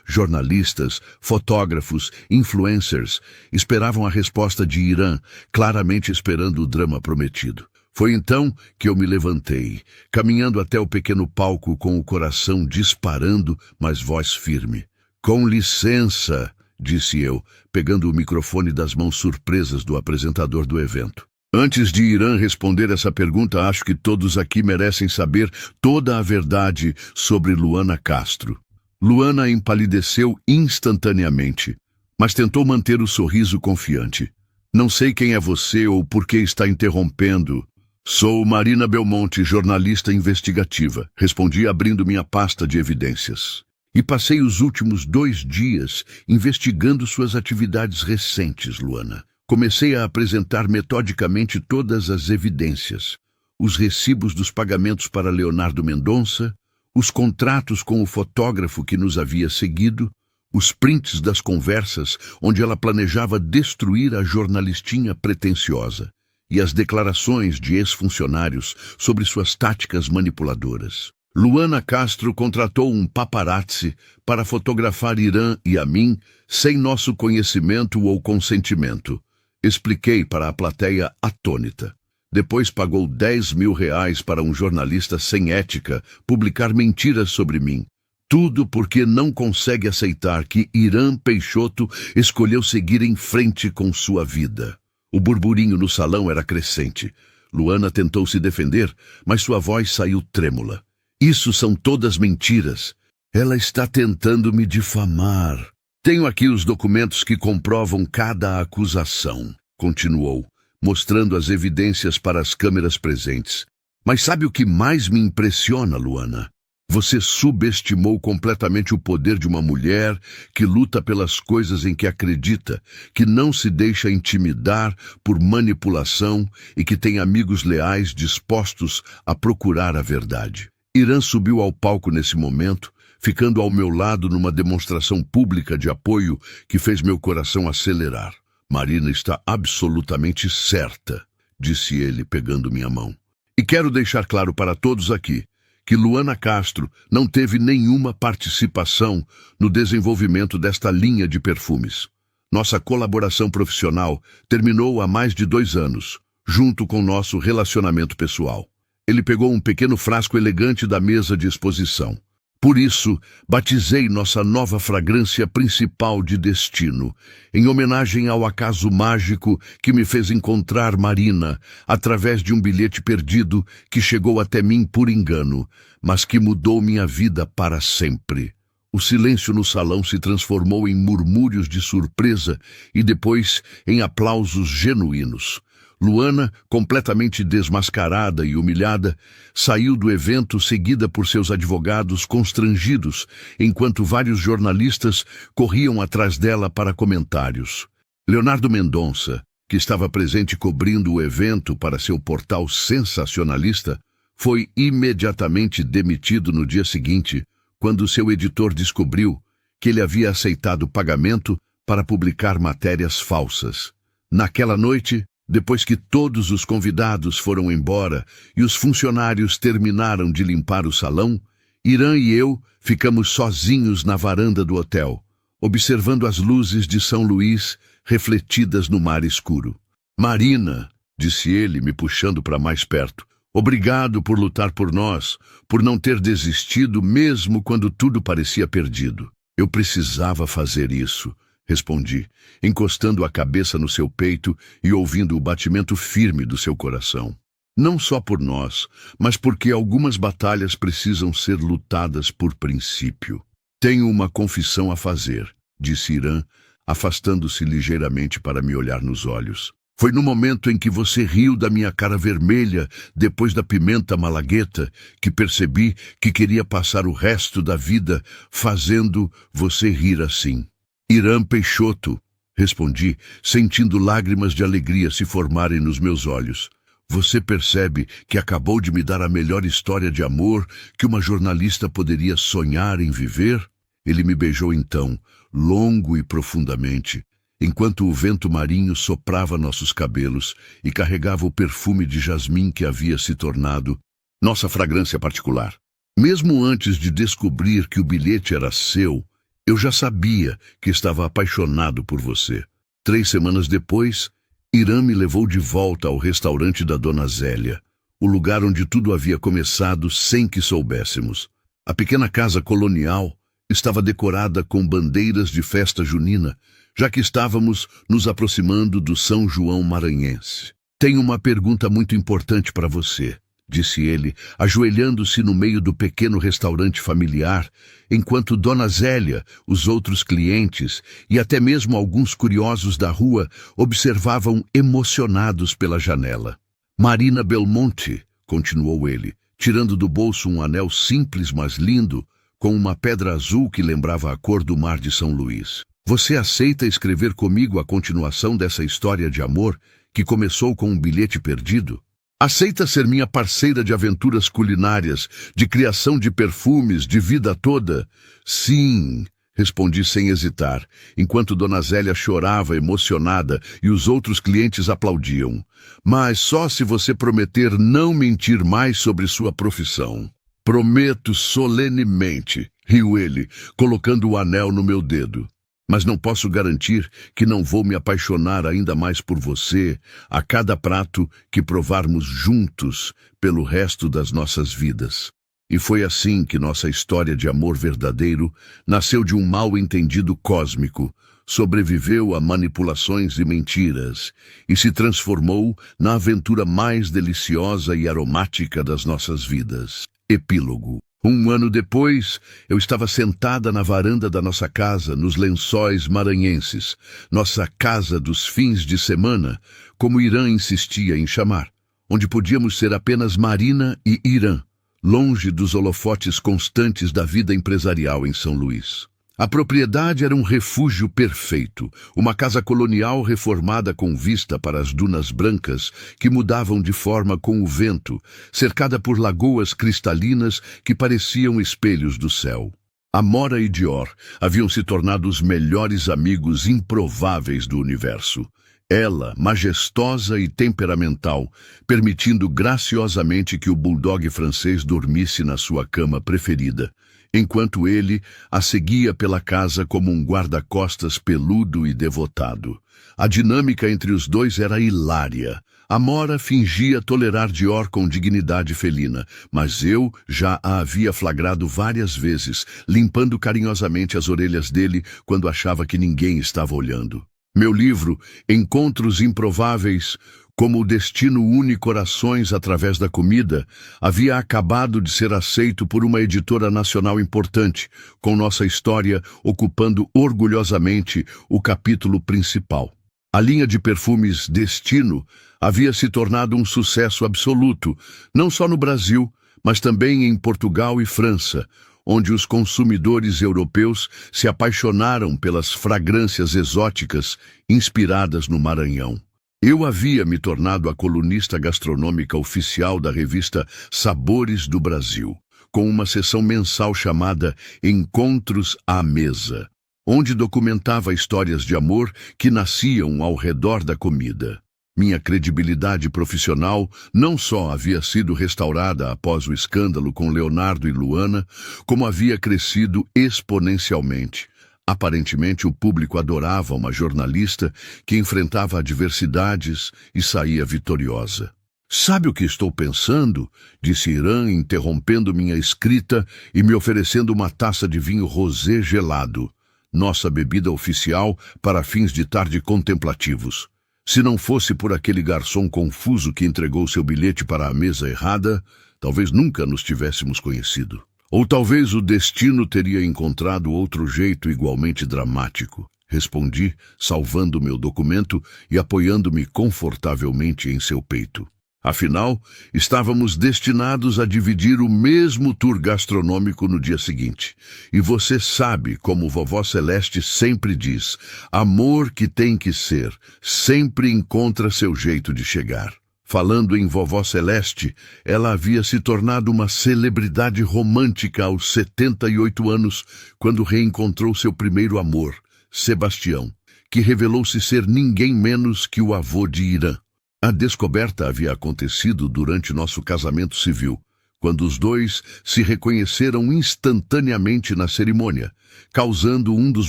jornalistas, fotógrafos, influencers, esperavam a resposta de Irã, claramente esperando o drama prometido. Foi então que eu me levantei, caminhando até o pequeno palco com o coração disparando, mas voz firme. Com licença, disse eu, pegando o microfone das mãos surpresas do apresentador do evento. Antes de Irã responder essa pergunta, acho que todos aqui merecem saber toda a verdade sobre Luana Castro. Luana empalideceu instantaneamente, mas tentou manter o sorriso confiante. Não sei quem é você ou por que está interrompendo. Sou Marina Belmonte, jornalista investigativa, respondi abrindo minha pasta de evidências. E passei os últimos 2 dias investigando suas atividades recentes, Luana. Comecei a apresentar metodicamente todas as evidências. Os recibos dos pagamentos para Leonardo Mendonça, os contratos com o fotógrafo que nos havia seguido, os prints das conversas onde ela planejava destruir a jornalistinha pretensiosa. e as declarações de ex-funcionários sobre suas táticas manipuladoras. Luana Castro contratou um paparazzi para fotografar Irã e a mim sem nosso conhecimento ou consentimento. Expliquei para a plateia atônita. Depois pagou R$10.000 para um jornalista sem ética publicar mentiras sobre mim. Tudo porque não consegue aceitar que Irã Peixoto escolheu seguir em frente com sua vida. O burburinho no salão era crescente. Luana tentou se defender, mas sua voz saiu trêmula. Isso são todas mentiras. Ela está tentando me difamar. Tenho aqui os documentos que comprovam cada acusação, continuou, mostrando as evidências para as câmeras presentes. Mas sabe o que mais me impressiona, Luana? Você subestimou completamente o poder de uma mulher que luta pelas coisas em que acredita, que não se deixa intimidar por manipulação e que tem amigos leais dispostos a procurar a verdade. Irã subiu ao palco nesse momento, ficando ao meu lado numa demonstração pública de apoio que fez meu coração acelerar. Marina está absolutamente certa, disse ele, pegando minha mão. E quero deixar claro para todos aqui que Luana Castro não teve nenhuma participação no desenvolvimento desta linha de perfumes. Nossa colaboração profissional terminou há mais de 2 anos, junto com nosso relacionamento pessoal. Ele pegou um pequeno frasco elegante da mesa de exposição. Por isso, batizei nossa nova fragrância principal de destino, em homenagem ao acaso mágico que me fez encontrar Marina através de um bilhete perdido que chegou até mim por engano, mas que mudou minha vida para sempre. O silêncio no salão se transformou em murmúrios de surpresa e depois em aplausos genuínos. Luana, completamente desmascarada e humilhada, saiu do evento seguida por seus advogados constrangidos, enquanto vários jornalistas corriam atrás dela para comentários. Leonardo Mendonça, que estava presente cobrindo o evento para seu portal sensacionalista, foi imediatamente demitido no dia seguinte, quando seu editor descobriu que ele havia aceitado pagamento para publicar matérias falsas. Naquela noite, depois que todos os convidados foram embora e os funcionários terminaram de limpar o salão, Irã e eu ficamos sozinhos na varanda do hotel, observando as luzes de São Luís refletidas no mar escuro. Marina, disse ele, me puxando para mais perto, obrigado por lutar por nós, por não ter desistido mesmo quando tudo parecia perdido. Eu precisava fazer isso, respondi, encostando a cabeça no seu peito e ouvindo o batimento firme do seu coração. Não só por nós, mas porque algumas batalhas precisam ser lutadas por princípio. Tenho uma confissão a fazer, disse Irã, afastando-se ligeiramente para me olhar nos olhos. Foi no momento em que você riu da minha cara vermelha depois da pimenta malagueta que percebi que queria passar o resto da vida fazendo você rir assim. Irã Peixoto, respondi, sentindo lágrimas de alegria se formarem nos meus olhos. Você percebe que acabou de me dar a melhor história de amor que uma jornalista poderia sonhar em viver? Ele me beijou então, longo e profundamente, enquanto o vento marinho soprava nossos cabelos e carregava o perfume de jasmim que havia se tornado nossa fragrância particular. Mesmo antes de descobrir que o bilhete era seu, eu já sabia que estava apaixonado por você. 3 semanas depois, Irã me levou de volta ao restaurante da Dona Zélia, o lugar onde tudo havia começado sem que soubéssemos. A pequena casa colonial estava decorada com bandeiras de festa junina, já que estávamos nos aproximando do São João maranhense. Tenho uma pergunta muito importante para você, disse ele, ajoelhando-se no meio do pequeno restaurante familiar, enquanto Dona Zélia, os outros clientes e até mesmo alguns curiosos da rua observavam emocionados pela janela. Marina Belmonte, continuou ele, tirando do bolso um anel simples mas lindo, com uma pedra azul que lembrava a cor do mar de São Luís. Você aceita escrever comigo a continuação dessa história de amor que começou com um bilhete perdido? Aceita ser minha parceira de aventuras culinárias, de criação de perfumes, de vida toda? Sim, Respondi sem hesitar, enquanto Dona Zélia chorava emocionada e os outros clientes aplaudiam. Mas só se você prometer não mentir mais sobre sua profissão. Prometo solenemente, riu ele, colocando o anel no meu dedo. Mas não posso garantir que não vou me apaixonar ainda mais por você a cada prato que provarmos juntos pelo resto das nossas vidas. E foi assim que nossa história de amor verdadeiro nasceu de um mal-entendido cósmico, sobreviveu a manipulações e mentiras e se transformou na aventura mais deliciosa e aromática das nossas vidas. Epílogo. 1 ano depois, eu estava sentada na varanda da nossa casa, nos Lençóis Maranhenses, nossa casa dos fins de semana, como Irã insistia em chamar, onde podíamos ser apenas Marina e Irã, longe dos holofotes constantes da vida empresarial em São Luís. A propriedade era um refúgio perfeito, uma casa colonial reformada com vista para as dunas brancas que mudavam de forma com o vento, cercada por lagoas cristalinas que pareciam espelhos do céu. Amora e Dior haviam se tornado os melhores amigos improváveis do universo. Ela, majestosa e temperamental, permitindo graciosamente que o bulldog francês dormisse na sua cama preferida, enquanto ele a seguia pela casa como um guarda-costas peludo e devotado. A dinâmica entre os dois era hilária. Amora fingia tolerar Dior com dignidade felina, mas eu já a havia flagrado várias vezes, limpando carinhosamente as orelhas dele quando achava que ninguém estava olhando. Meu livro, Encontros Improváveis, como o destino une corações através da comida, havia acabado de ser aceito por uma editora nacional importante, com nossa história ocupando orgulhosamente o capítulo principal. A linha de perfumes Destino havia se tornado um sucesso absoluto, não só no Brasil, mas também em Portugal e França, onde os consumidores europeus se apaixonaram pelas fragrâncias exóticas inspiradas no Maranhão. Eu havia me tornado a colunista gastronômica oficial da revista Sabores do Brasil, com uma seção mensal chamada Encontros à Mesa, onde documentava histórias de amor que nasciam ao redor da comida. Minha credibilidade profissional não só havia sido restaurada após o escândalo com Leonardo e Luana, como havia crescido exponencialmente. Aparentemente, o público adorava uma jornalista que enfrentava adversidades e saía vitoriosa. "Sabe o que estou pensando?", disse Irã, interrompendo minha escrita e me oferecendo uma taça de vinho rosé gelado, nossa bebida oficial para fins de tarde contemplativos. Se não fosse por aquele garçom confuso que entregou seu bilhete para a mesa errada, talvez nunca nos tivéssemos conhecido. Ou talvez o destino teria encontrado outro jeito igualmente dramático. Respondi, salvando meu documento e apoiando-me confortavelmente em seu peito. Afinal, estávamos destinados a dividir o mesmo tour gastronômico no dia seguinte. E você sabe, como Vovó Celeste sempre diz, amor que tem que ser, sempre encontra seu jeito de chegar. Falando em Vovó Celeste, ela havia se tornado uma celebridade romântica aos 78 anos, quando reencontrou seu primeiro amor, Sebastião, que revelou-se ser ninguém menos que o avô de Irã. A descoberta havia acontecido durante nosso casamento civil, quando os dois se reconheceram instantaneamente na cerimônia, causando um dos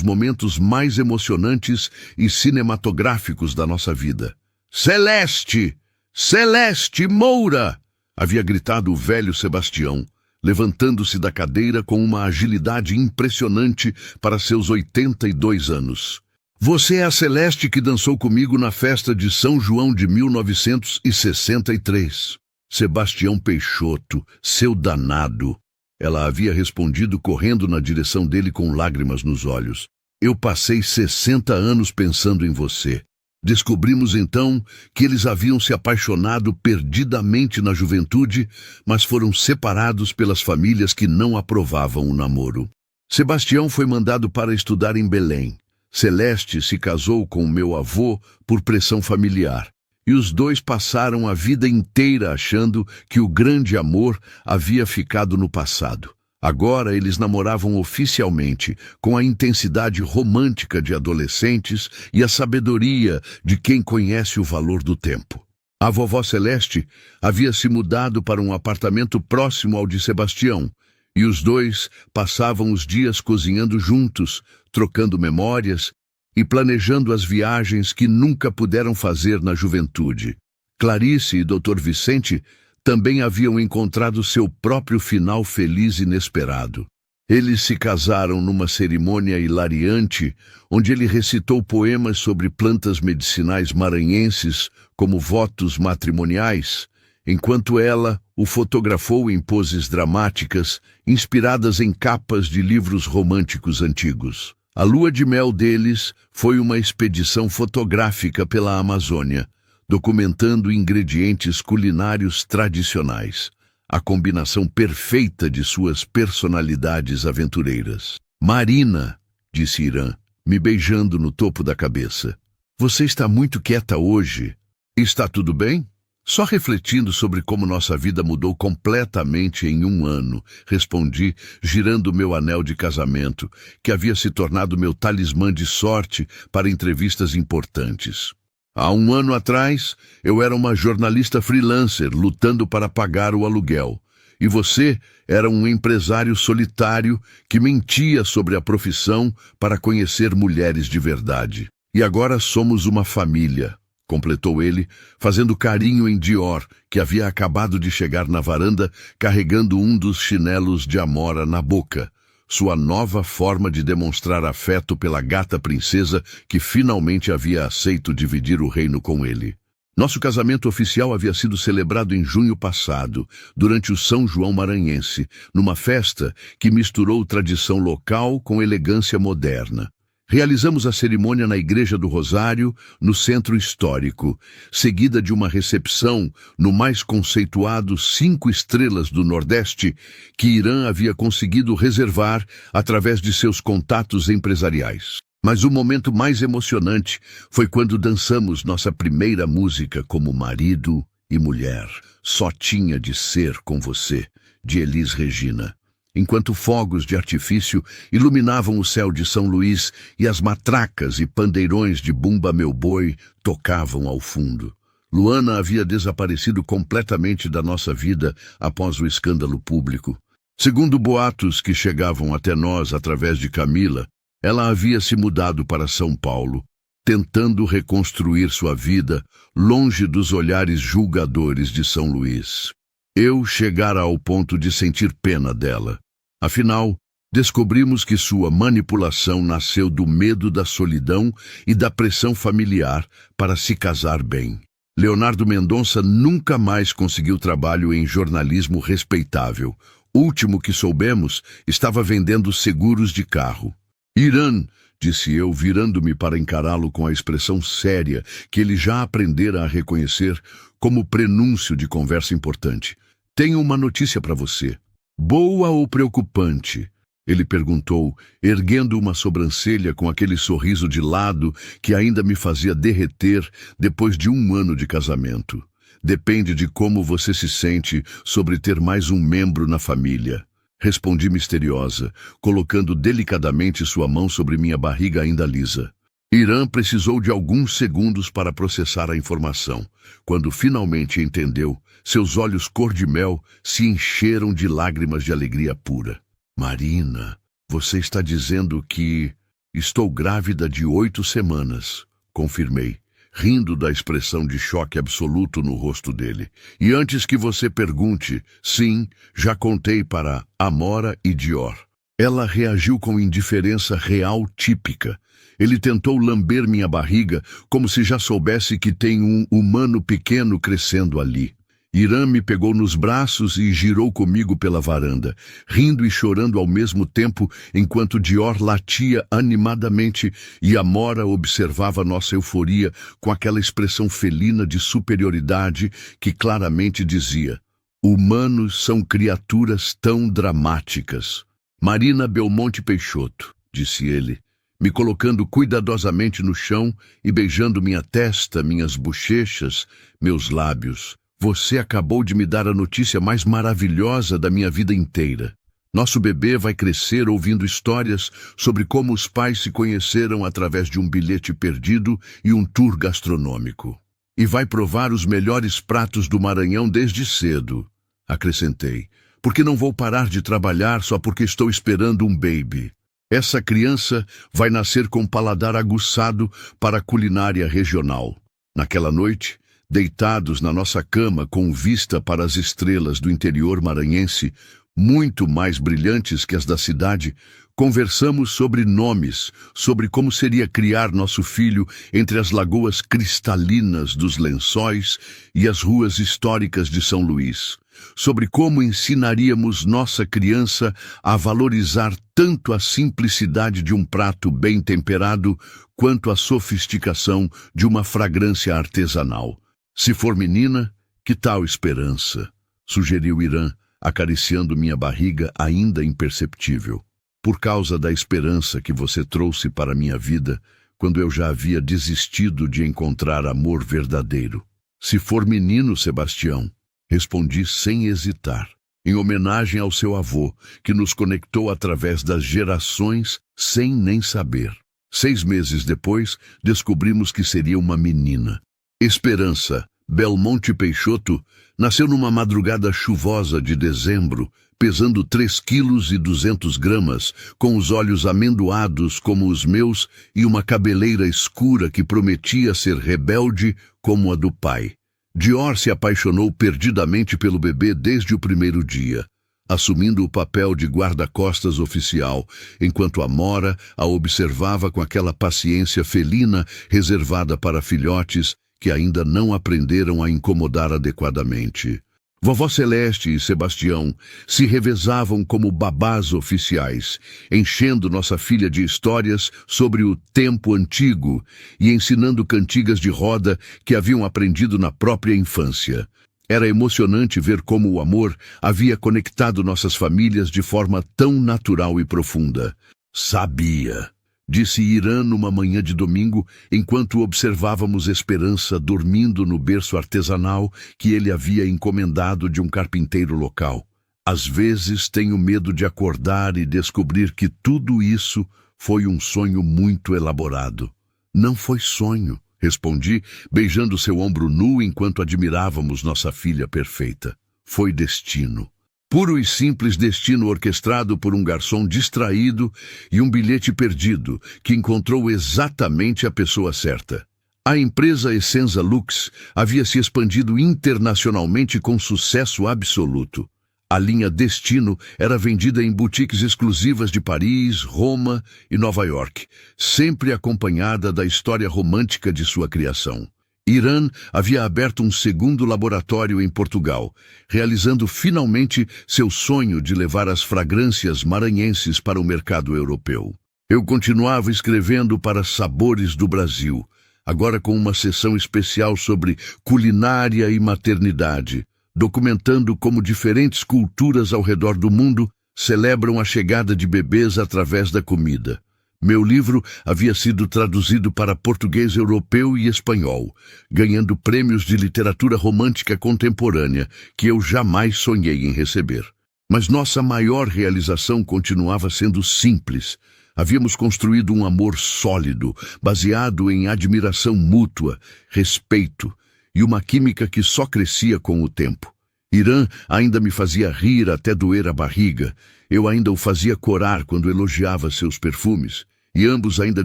momentos mais emocionantes e cinematográficos da nossa vida. "Celeste! Celeste Moura!", havia gritado o velho Sebastião, levantando-se da cadeira com uma agilidade impressionante para seus 82 anos. "Você é a Celeste que dançou comigo na festa de São João de 1963. Sebastião Peixoto, seu danado." Ela havia respondido correndo na direção dele com lágrimas nos olhos. "Eu passei 60 anos pensando em você." Descobrimos então que eles haviam se apaixonado perdidamente na juventude, mas foram separados pelas famílias que não aprovavam o namoro. Sebastião foi mandado para estudar em Belém. Celeste se casou com meu avô por pressão familiar, e os dois passaram a vida inteira achando que o grande amor havia ficado no passado. Agora eles namoravam oficialmente, com a intensidade romântica de adolescentes e a sabedoria de quem conhece o valor do tempo. A vovó Celeste havia se mudado para um apartamento próximo ao de Sebastião, e os dois passavam os dias cozinhando juntos, trocando memórias e planejando as viagens que nunca puderam fazer na juventude. Clarice e Dr. Vicente também haviam encontrado seu próprio final feliz e inesperado. Eles se casaram numa cerimônia hilariante, onde ele recitou poemas sobre plantas medicinais maranhenses como votos matrimoniais, enquanto ela o fotografou em poses dramáticas, inspiradas em capas de livros românticos antigos. A lua de mel deles foi uma expedição fotográfica pela Amazônia, documentando ingredientes culinários tradicionais, a combinação perfeita de suas personalidades aventureiras. "Marina", disse Irã, me beijando no topo da cabeça, "você está muito quieta hoje. Está tudo bem?" "Só refletindo sobre como nossa vida mudou completamente em um ano", respondi, girando meu anel de casamento, que havia se tornado meu talismã de sorte para entrevistas importantes. Há um ano atrás, eu era uma jornalista freelancer lutando para pagar o aluguel. E você era um empresário solitário que mentia sobre a profissão para conhecer mulheres de verdade. "E agora somos uma família", completou ele, fazendo carinho em Dior, que havia acabado de chegar na varanda carregando um dos chinelos de Amora na boca, sua nova forma de demonstrar afeto pela gata princesa que finalmente havia aceito dividir o reino com ele. Nosso casamento oficial havia sido celebrado em junho passado, durante o São João maranhense, numa festa que misturou tradição local com elegância moderna. Realizamos a cerimônia na Igreja do Rosário, no Centro Histórico, seguida de uma recepção no mais conceituado 5 estrelas do Nordeste que Irã havia conseguido reservar através de seus contatos empresariais. Mas o momento mais emocionante foi quando dançamos nossa primeira música como marido e mulher, Só Tinha de Ser com Você, de Elis Regina, enquanto fogos de artifício iluminavam o céu de São Luís e as matracas e pandeirões de Bumba Meu Boi tocavam ao fundo. Luana havia desaparecido completamente da nossa vida após o escândalo público. Segundo boatos que chegavam até nós através de Camila, ela havia se mudado para São Paulo, tentando reconstruir sua vida longe dos olhares julgadores de São Luís. Eu chegara ao ponto de sentir pena dela. Afinal, descobrimos que sua manipulação nasceu do medo da solidão e da pressão familiar para se casar bem. Leonardo Mendonça nunca mais conseguiu trabalho em jornalismo respeitável. Último que soubemos, estava vendendo seguros de carro. "Irã", disse eu, virando-me para encará-lo com a expressão séria que ele já aprendera a reconhecer como prenúncio de conversa importante. "Tenho uma notícia para você." "Boa ou preocupante?" ele perguntou, erguendo uma sobrancelha com aquele sorriso de lado que ainda me fazia derreter depois de um ano de casamento. "Depende de como você se sente sobre ter mais um membro na família", respondi misteriosa, colocando delicadamente sua mão sobre minha barriga ainda lisa. Irã precisou de alguns segundos para processar a informação. Quando finalmente entendeu, seus olhos cor-de-mel se encheram de lágrimas de alegria pura. "Marina, você está dizendo que..." "Estou grávida de 8 semanas", confirmei, rindo da expressão de choque absoluto no rosto dele. "E antes que você pergunte, sim, já contei para Amora e Dior." Ela reagiu com indiferença real típica. Ele tentou lamber minha barriga, como se já soubesse que tem um humano pequeno crescendo ali. Irã me pegou nos braços e girou comigo pela varanda, rindo e chorando ao mesmo tempo, enquanto Dior latia animadamente e Amora observava nossa euforia com aquela expressão felina de superioridade que claramente dizia: "Humanos são criaturas tão dramáticas." "Marina Belmonte Peixoto", disse ele, me colocando cuidadosamente no chão e beijando minha testa, minhas bochechas, meus lábios. "Você acabou de me dar a notícia mais maravilhosa da minha vida inteira." Nosso bebê vai crescer ouvindo histórias sobre como os pais se conheceram através de um bilhete perdido e um tour gastronômico. E vai provar os melhores pratos do Maranhão desde cedo, acrescentei, porque não vou parar de trabalhar só porque estou esperando um baby. Essa criança vai nascer com paladar aguçado para a culinária regional. Naquela noite, deitados na nossa cama com vista para as estrelas do interior maranhense, muito mais brilhantes que as da cidade, conversamos sobre nomes, sobre como seria criar nosso filho entre as lagoas cristalinas dos Lençóis e as ruas históricas de São Luís, sobre como ensinaríamos nossa criança a valorizar tanto a simplicidade de um prato bem temperado quanto a sofisticação de uma fragrância artesanal. Se for menina, que tal esperança? Sugeriu Irã, acariciando minha barriga ainda imperceptível. Por causa da esperança que você trouxe para minha vida, quando eu já havia desistido de encontrar amor verdadeiro. Se for menino, Sebastião, respondi sem hesitar, em homenagem ao seu avô, que nos conectou através das gerações sem nem saber. 6 meses depois, descobrimos que seria uma menina. Esperança Belmonte Peixoto nasceu numa madrugada chuvosa de dezembro, pesando 3,2 kg, com os olhos amendoados como os meus e uma cabeleira escura que prometia ser rebelde como a do pai. Dior se apaixonou perdidamente pelo bebê desde o primeiro dia, assumindo o papel de guarda-costas oficial, enquanto Amora a observava com aquela paciência felina reservada para filhotes que ainda não aprenderam a incomodar adequadamente. Vovó Celeste e Sebastião se revezavam como babás oficiais, enchendo nossa filha de histórias sobre o tempo antigo e ensinando cantigas de roda que haviam aprendido na própria infância. Era emocionante ver como o amor havia conectado nossas famílias de forma tão natural e profunda. Sabia, disse Irã numa manhã de domingo, enquanto observávamos Esperança dormindo no berço artesanal que ele havia encomendado de um carpinteiro local. Às vezes tenho medo de acordar e descobrir que tudo isso foi um sonho muito elaborado. Não foi sonho, respondi, beijando seu ombro nu enquanto admirávamos nossa filha perfeita. Foi destino. Puro e simples destino orquestrado por um garçom distraído e um bilhete perdido que encontrou exatamente a pessoa certa. A empresa Essenza Lux havia se expandido internacionalmente com sucesso absoluto. A linha Destino era vendida em boutiques exclusivas de Paris, Roma e Nova York, sempre acompanhada da história romântica de sua criação. Irã havia aberto um segundo laboratório em Portugal, realizando finalmente seu sonho de levar as fragrâncias maranhenses para o mercado europeu. Eu continuava escrevendo para Sabores do Brasil, agora com uma seção especial sobre culinária e maternidade, documentando como diferentes culturas ao redor do mundo celebram a chegada de bebês através da comida. Meu livro havia sido traduzido para português europeu e espanhol, ganhando prêmios de literatura romântica contemporânea que eu jamais sonhei em receber. Mas nossa maior realização continuava sendo simples. Havíamos construído um amor sólido, baseado em admiração mútua, respeito e uma química que só crescia com o tempo. Irã ainda me fazia rir até doer a barriga. Eu ainda o fazia corar quando elogiava seus perfumes. E ambos ainda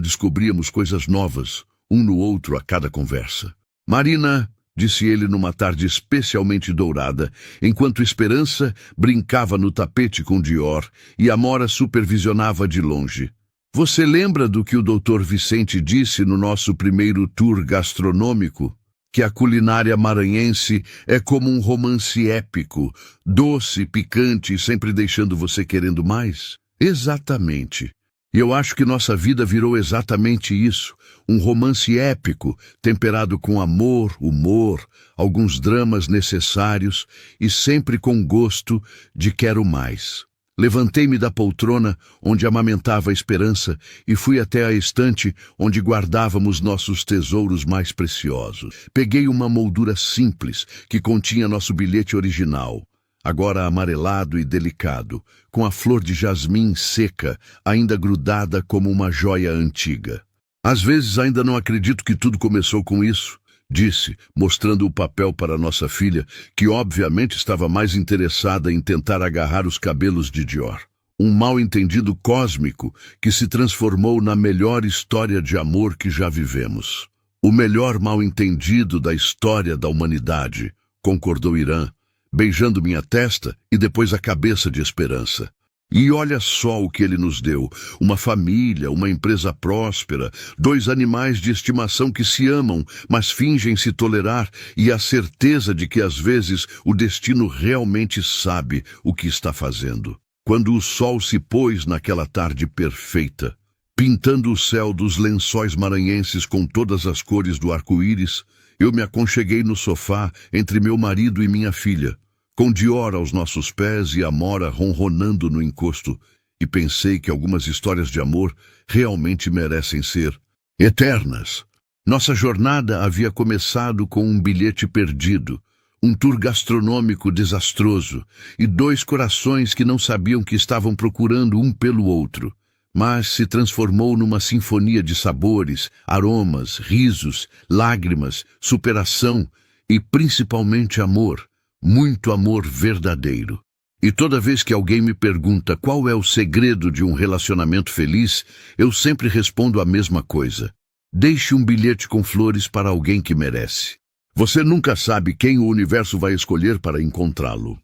descobríamos coisas novas, um no outro a cada conversa. Marina, disse ele numa tarde especialmente dourada, enquanto Esperança brincava no tapete com Dior e Amora supervisionava de longe. Você lembra do que o Dr. Vicente disse no nosso primeiro tour gastronômico? Que a culinária maranhense é como um romance épico, doce, picante e sempre deixando você querendo mais? Exatamente. E eu acho que nossa vida virou exatamente isso, um romance épico, temperado com amor, humor, alguns dramas necessários e sempre com gosto de quero mais. Levantei-me da poltrona onde amamentava a Esperança e fui até a estante onde guardávamos nossos tesouros mais preciosos. Peguei uma moldura simples que continha nosso bilhete original. agora amarelado e delicado, com a flor de jasmim seca, ainda grudada como uma joia antiga. Às vezes ainda não acredito que tudo começou com isso, disse, mostrando o papel para nossa filha, que obviamente estava mais interessada em tentar agarrar os cabelos de Dior. Um mal-entendido cósmico que se transformou na melhor história de amor que já vivemos. O melhor mal-entendido da história da humanidade, concordou Irã, beijando minha testa e depois a cabeça de Esperança. E olha só o que ele nos deu, uma família, uma empresa próspera, 2 animais de estimação que se amam, mas fingem se tolerar, e a certeza de que às vezes o destino realmente sabe o que está fazendo. Quando o sol se pôs naquela tarde perfeita, pintando o céu dos lençóis maranhenses com todas as cores do arco-íris, eu me aconcheguei no sofá entre meu marido e minha filha, com Dior aos nossos pés e Amora ronronando no encosto, e pensei que algumas histórias de amor realmente merecem ser eternas. Nossa jornada havia começado com um bilhete perdido, um tour gastronômico desastroso e 2 corações que não sabiam que estavam procurando um pelo outro, mas se transformou numa sinfonia de sabores, aromas, risos, lágrimas, superação e principalmente amor, muito amor verdadeiro. E toda vez que alguém me pergunta qual é o segredo de um relacionamento feliz, eu sempre respondo a mesma coisa: deixe um bilhete com flores para alguém que merece. Você nunca sabe quem o universo vai escolher para encontrá-lo.